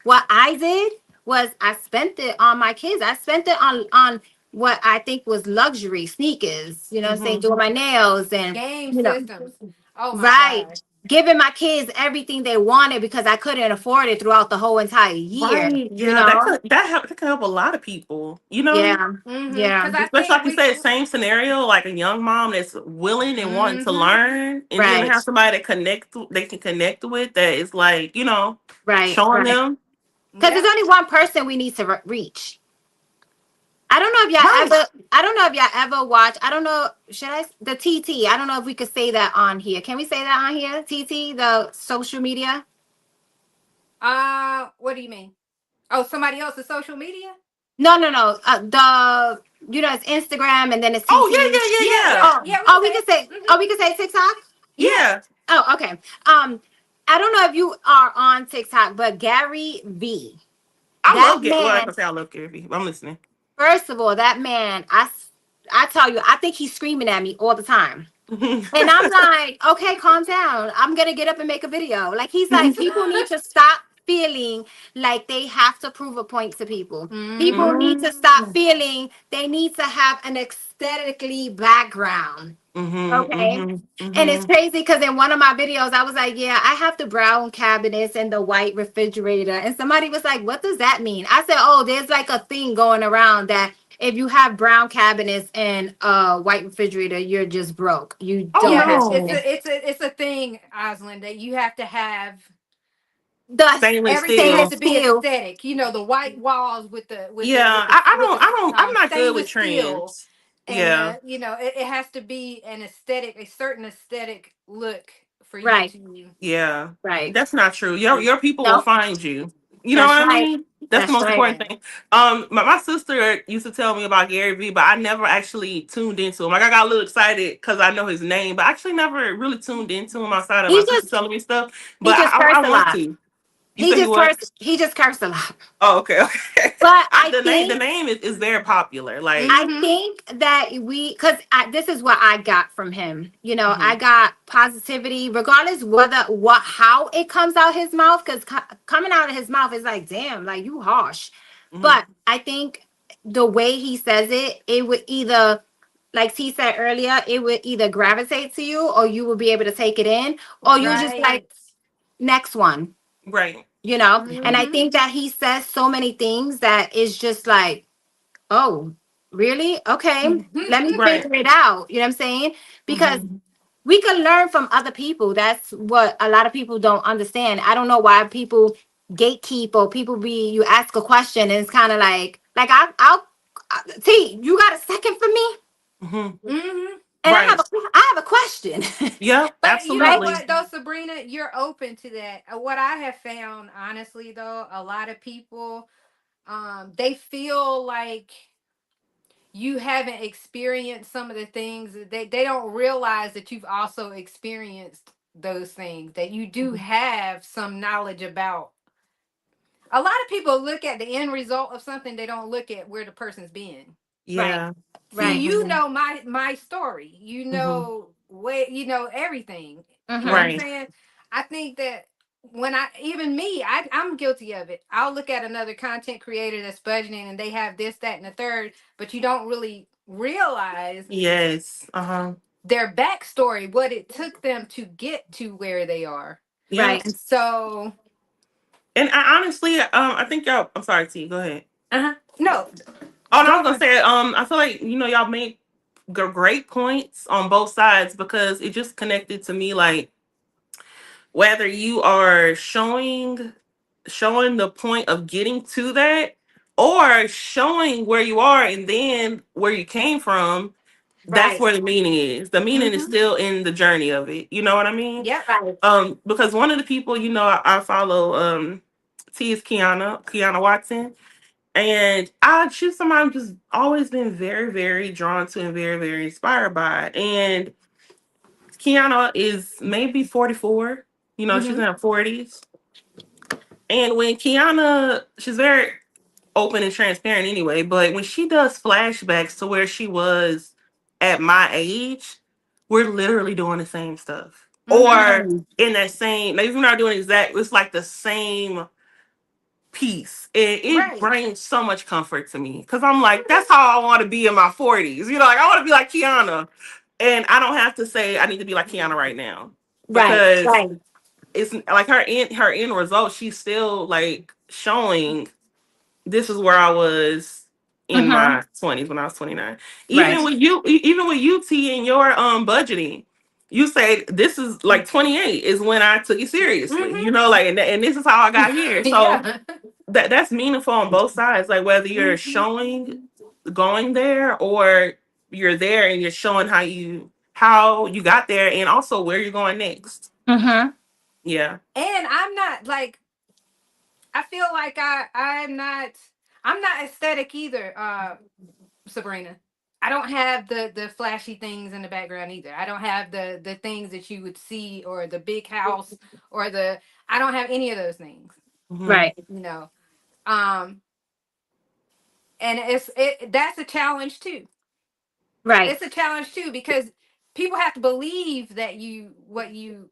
what I did was I spent it on my kids. I spent it on what I think was luxury sneakers, you know what I'm saying, Mm-hmm. doing my nails and, Game you know, systems. Oh my right. God. Giving my kids everything they wanted because I couldn't afford it throughout the whole entire year, Right. you Yeah. know? That could help a lot of people. You know. Yeah. Mm-hmm. Yeah. Because I Especially think like you we. said, same scenario, like a young mom that's willing and wanting to Mm-hmm. learn, and then to Right. have somebody that they can connect with, that is like, Right. showing Right. them. Because there's Yep. only one person we need to reach. Right. I don't know if y'all ever watch. I don't know. Should I the TT? I don't know if we could say that on here. Can we say that on here? TT, the social media. What do you mean? Oh, somebody else's social media? No, no, no. The it's Instagram and then it's Oh TT. Yeah, yeah, yeah, yeah, Oh, yeah. We can say it. we can say TikTok. yeah, Yeah. yeah. Oh, okay. I don't know if you are on TikTok, but Gary V. I That love get. Well, I man. can say I love Gary. I'm listening. First of all, that man. I tell you, I think he's screaming at me all the time. And I'm like, okay, calm down. I'm gonna get up and make a video. Like, he's like, people need to stop feeling like they have to prove a point to people. People Mm-hmm. need to stop feeling they need to have an aesthetically background. Okay. And it's crazy because in one of my videos, I was like, yeah, I have the brown cabinets and the white refrigerator. And somebody was like, what does that mean? I said, oh, there's like a thing going around that if you have brown cabinets and a white refrigerator, you're just broke. You Oh don't Yeah, have it's no, a thing, Osland, that you have to have. the stainless Everything has stainless steel. to be steel. aesthetic. You know, the white walls with the Yeah, I don't. I'm not good with stainless steel, trends. and Yeah, it has to be an aesthetic, a certain aesthetic look for you Right. to. yeah. Right. That's not true. Your people will No, find you. You know that's what I right. mean? That's the That's most right. important Yeah. thing. My sister used to tell me about Gary Vee, but I never actually tuned into him. Like, I got a little excited because I know his name, but I actually never really tuned into him outside of my He sister just telling me stuff. he But just I cursed a want lot. to. You say he what? He just cursed a lot. Oh, okay, okay. But The name is very popular. Like, I Mm-hmm. think that because this is what I got from him. You know, I mhm, got positivity, regardless how it comes out his mouth. Because coming out of his mouth is like, damn, like, you harsh. mhm, But I think the way he says it, it would either, like T said earlier, it would either gravitate to you, or you will be able to take it in, or you just like, Right. next one. right. You know, and I Mm-hmm. think that he says so many things that is just like, oh, really? Okay. Let me Right. figure it out. You know what I'm saying? Because Mhm. we can learn from other people. That's what a lot of people don't understand. I don't know why people gatekeep, or people you ask a question and it's kind of like T, you got a second for me? Mhm. Mm-hmm. And Right. I have a question. Yep. But you know Right? Absolutely. what, though, Sabrina, you're open to that. What I have found, honestly, though, a lot of people, they feel like you haven't experienced some of the things that they don't realize that you've also experienced those things, that you do Mhm. have some knowledge about. A lot of people look at the end result of something, they don't look at where the person's been. Right. Yeah. See, Right. you Mhm. know my story. You Mhm. know what, you know everything. You know what I'm Mm-hmm. Right. saying? I think that when even me, I'm guilty of it. I'll look at another content creator that's budgeting and they have this, that, and the third, but you don't really realize Yes. Uh-huh. their backstory, what it took them to get to where they are. Yep. Right. And so, And I honestly, I think y'all. I'm sorry, T. Go ahead. uh-huh. No, Oh, no, I go was gonna on. say, I feel like y'all make great points on both sides, because it just connected to me, like, whether you are showing the point of getting to that, or showing where you are and then where you came from, That's Right. where the meaning is. The meaning is Mm-hmm. still in the journey of it. You know what I mean? Yep. Right. Because one of the people, I follow, T is Kiana Watson. And she's somebody I've just always been very, very drawn to and very, very inspired by. And Kiana is maybe 44. She's Mm-hmm. in her 40s. And when she's very open and transparent anyway, but when she does flashbacks to where she was at my age, we're literally doing the same stuff. Mm-hmm. Or Mm. in that same, like, even not doing exact, it's like the same piece. And it Right. brings so much comfort to me because I'm like, that's how I want to be in my 40s. Like, I want to be like Kiana. And I don't have to say I need to be like Kiana right now Right. because Right. it's like her end result, she's still like showing this is where I was in Mm-hmm. my 20s when I was 29. Right. Even with you T in your budgeting, you say this is like 28 is when I took it seriously. Mm-hmm. Like, and this is how I got here. So Yeah. that's meaningful on both sides. Like, whether you're Mm-hmm. showing going there, or you're there and you're showing how you got there, and also where you're going next. Mm-hmm. Yeah. And I'm not like, I feel like I'm not aesthetic either, Sabrina. I don't have the flashy things in the background either. I don't have the things that you would see, or the big house, or the I don't have any of those things, Hmm. Right. you know. Um and that's a challenge too. Right. It's a challenge too, because people have to believe that you what you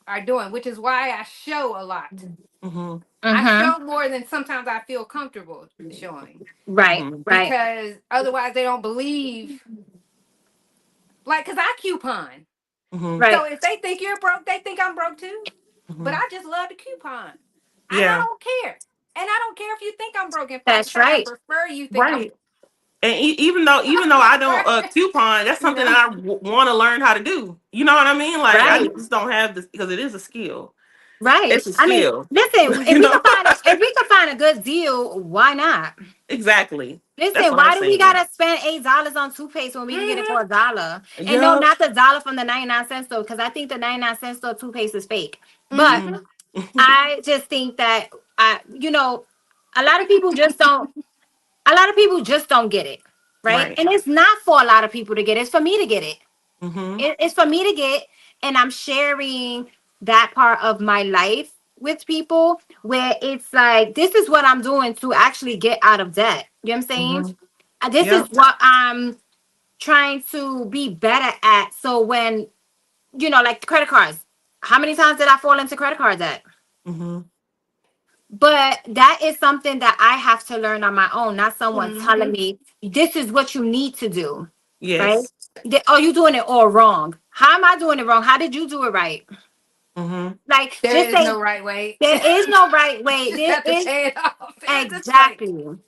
are doing, which is why I show a lot. Hmm. I Mm-hmm. show more than sometimes I feel comfortable showing, Right. Hmm. Right. because otherwise they don't believe. Like, cause I coupon. Hmm. Right. So if they think you're broke, they think I'm broke too. But Hmm. I just love to coupon. And I Yeah. don't care. And I don't care if you think I'm broke. In fact, That's I right. prefer you think I'm Right. And even though I don't right. coupon, that's You something know? that I want to learn how to do. You know what I mean? Like, I Right. just don't have this because it is a skill. Right. It's a I mean, skill. listen, if you we know. could find a good deal, why not? Exactly. That's Listen, what I'm why do we saying. gotta spend $8 on toothpaste when we can get it for Mm-hmm. $1? And no, Yup. not the dollar from the 99 cent store, because I think the 99 cent store toothpaste is fake. But Mm-hmm. Hmm. I just think that a lot of people just don't. A lot of people just don't get it, right? Right. And it's not for a lot of people to get. It's for me to get it. Hmm. It's for me to get, and I'm sharing that part of my life with people where it's like this is what I'm doing to actually get out of debt. You know what I'm saying? Hmm. This is Yep. what I'm trying to be better at. So when like credit cards, how many times did I fall into credit card debt? Hmm. But that is something that I have to learn on my own, not someone Mm-hmm. telling me this is what you need to do, right? Yes. Oh, you doing it all wrong. How am I doing it wrong? How did you do it right? Hmm. Like, There just is say no right way. there is no right way. Just There have to is pay it off. That's right. exactly.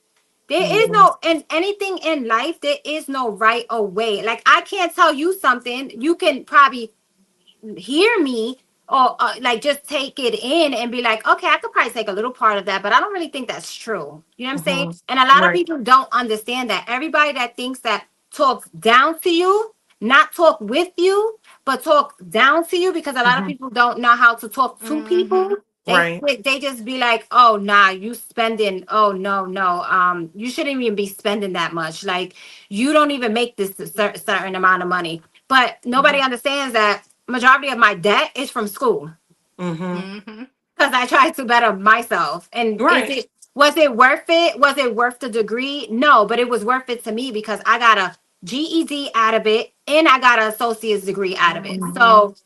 There is Hmm. no in anything in life. There is no right or way. Like I can't tell you something. You can probably hear me or like just take it in and be like, okay, I could probably take a little part of that, but I don't really think that's true. You know what I'm saying? Hmm. And a lot of Right. people don't understand that. Everybody that thinks that talks down to you, not talk with you, but talk down to you, because a lot of Hmm. people don't know how to talk to people. Mm-hmm. Right. They just be like, oh nah, you spending. Oh no no, you shouldn't even be spending that much. Like you don't even make this certain amount of money. But nobody Hmm. understands that majority of my debt is from school Hmm. Mm-hmm. because I tried to better myself. And Right. was it worth it? Was it worth the degree? No, but it was worth it to me because I got a GED out of it and I got an associate's degree out of it. Hmm. So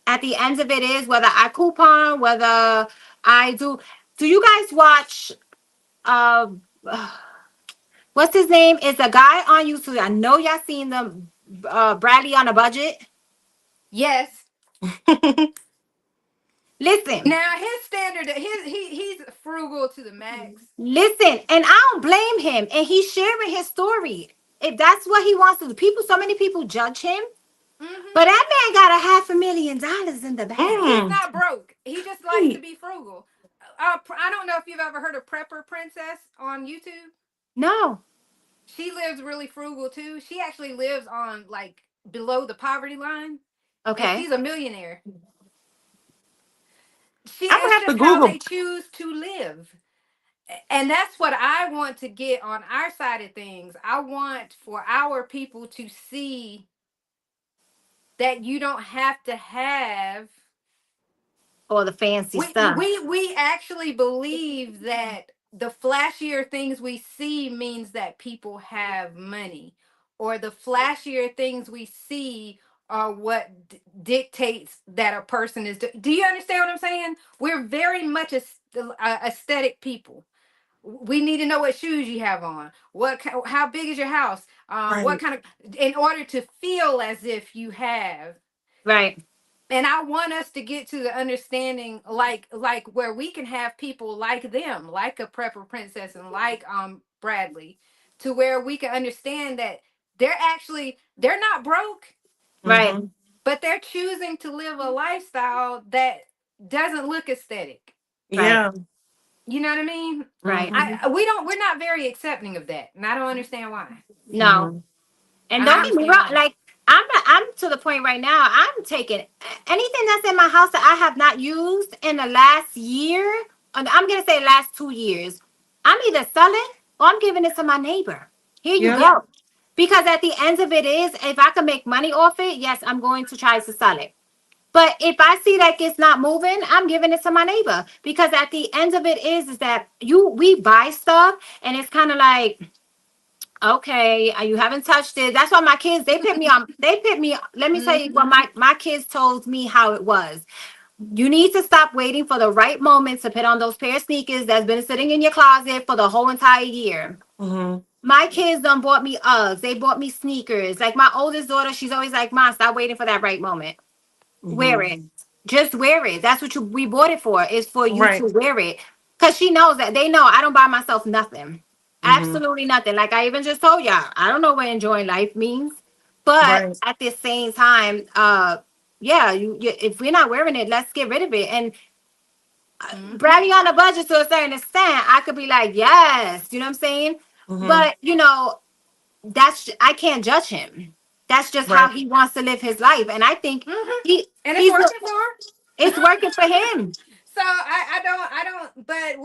at the end of it is whether I coupon, whether I do you guys watch uh what's his name? It's a guy on YouTube. I know y'all seen them Bradley on a budget. Yes. Listen, Now his standard, he's frugal to the max. listen, and I don't blame him. And he's sharing his story. If that's what he wants to do, so many people judge him, Mm-hmm. but that man got $500,000 in the bank. He's Mm. not broke. He just likes to Right. be frugal. I don't know if you've ever heard of Prepper Princess on YouTube. No. She lives really frugal too. She actually lives on like below the poverty line, and Okay. she's a millionaire. She I would It's have to just how Google. they choose to live. And that's what I want to get on our side of things. I want for our people to see that you don't have to have All the fancy stuff. we actually believe that the flashier things we see means that people have money, or the flashier things we see are what dictates that a person is do you understand what I'm saying? We're very much aesthetic people. We need to know what shoes you have on, how big is your house, what Right. kind of, in order to feel as if you have. Right. And I want us to get to the understanding, like where we can have people like them, like a prepper princess and like Bradley, to where we can understand that they're not broke, Right. Mm-hmm. but they're choosing to live a lifestyle that doesn't look aesthetic. Right. Yeah. You know what I mean? Right. Mm-hmm. We're not very accepting of that, and I don't understand why. No. Mm-hmm. And I don't don't get me understand wrong, why. like I'm to the point right now, I'm taking anything that's in my house that I have not used in the last year, and I'm gonna say last 2 years, I'm either selling or I'm giving it to my neighbor. Here you Yeah. Yeah. go. Because at the end of it is, if I can make money off it, yes, I'm going to try to sell it. But if I see like it's not moving, I'm giving it to my neighbor. Because at the end of it is that we buy stuff and it's kind of like, okay, you haven't touched it. That's why my kids, they put me on, let me tell you Hmm. what my kids told me how it was. You need to stop waiting for the right moment to put on those pair of sneakers that's been sitting in your closet for the whole entire year. Mm-hmm. My kids done bought me Uggs. They bought me sneakers. Like my oldest daughter, she's always like, Mom, stop waiting for that right moment. Wear Mm-hmm. it. Just wear it. That's what we bought it for. Is for you Right. to wear it. Cause she knows that they know I don't buy myself nothing. Mm-hmm. Absolutely nothing. Like I even just told y'all, I don't know what enjoying life means. But Right. at the same time, yeah, if we're not wearing it, let's get rid of it. And Hmm. bragging on the budget to a certain extent, I could be like, yes, you know what I'm saying? Mm-hmm. But I can't judge him. That's just how Right. he wants to live his life. And I think Hmm. he And it's he's working for her. it's working for him. So but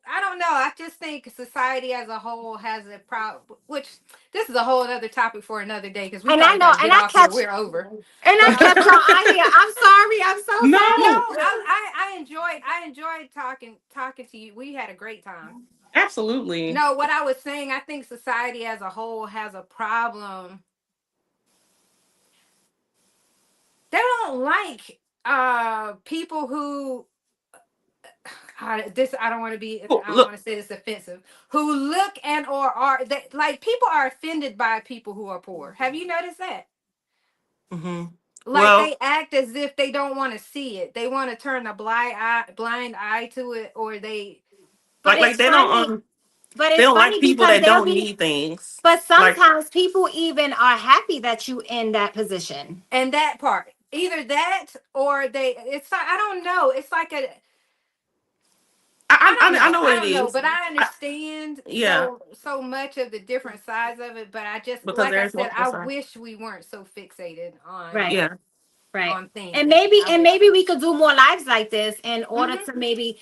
I don't know. I just think society as a whole has a problem, which this is a whole other topic for another day because we And I probably know, got to get off here. We're over. and I But kept y'all out here. I'm sorry. I'm so no, No. sorry. I enjoyed talking to you. We had a great time. Absolutely. No, what I was saying, I think society as a whole has a problem. They don't like people who this I don't want to be Oh, I don't look. want to say this offensive, who look and or are that, like, people are offended by people who are poor. Have you noticed that? Mm-hmm. Like Well, they act as if they don't want to see it. They want to turn a blind eye to it, or they But like it's they don't funny. But they it's don't like funny people because that they'll don't be. need things. But Like sometimes people even are happy that you in that position. and that part. Either that or they it's like, I don't know. It's like a I know I what it don't know, is. but I I, understand yeah, so much of the different sides of it. But I just, because like I there's said, multiple I sides. wish we weren't so fixated Right. Yeah. Right. on And things. maybe I and wish. maybe we could do more lives like this in order Mm-hmm. to maybe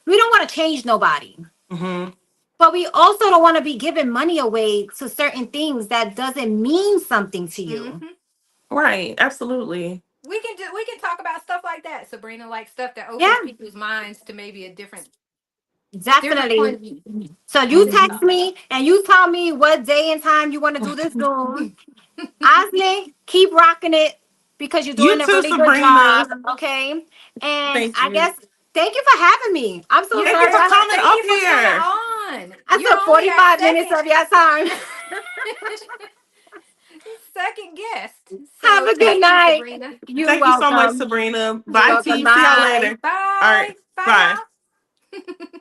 we don't want to change nobody. Mm-hmm. But we also don't want to be giving money away to certain things that doesn't mean something to you. Mm-hmm. Right. Absolutely. We can talk about stuff like that, Sabrina, like stuff that opens Yeah, people's minds to maybe a different point definitely. of view. So you We can Mm-hmm. text talk. me and you tell me what day and time you want to do this Zoom. Osling, keep rocking it because you're You doing a too, really good Sabrina. job. Okay. And Thank I you. guess thank you for having me. I'm so You're Thank you sorry. for welcome. coming Thank up you for coming here. on. I You're took only our 45 minutes of your time. second guest. Have So a good thank you, night. Sabrina. You're Thank you so much, welcome. Sabrina. You're Bye, welcome. T. See y'all Bye. later. All right. Bye. Bye, Bye. y'all.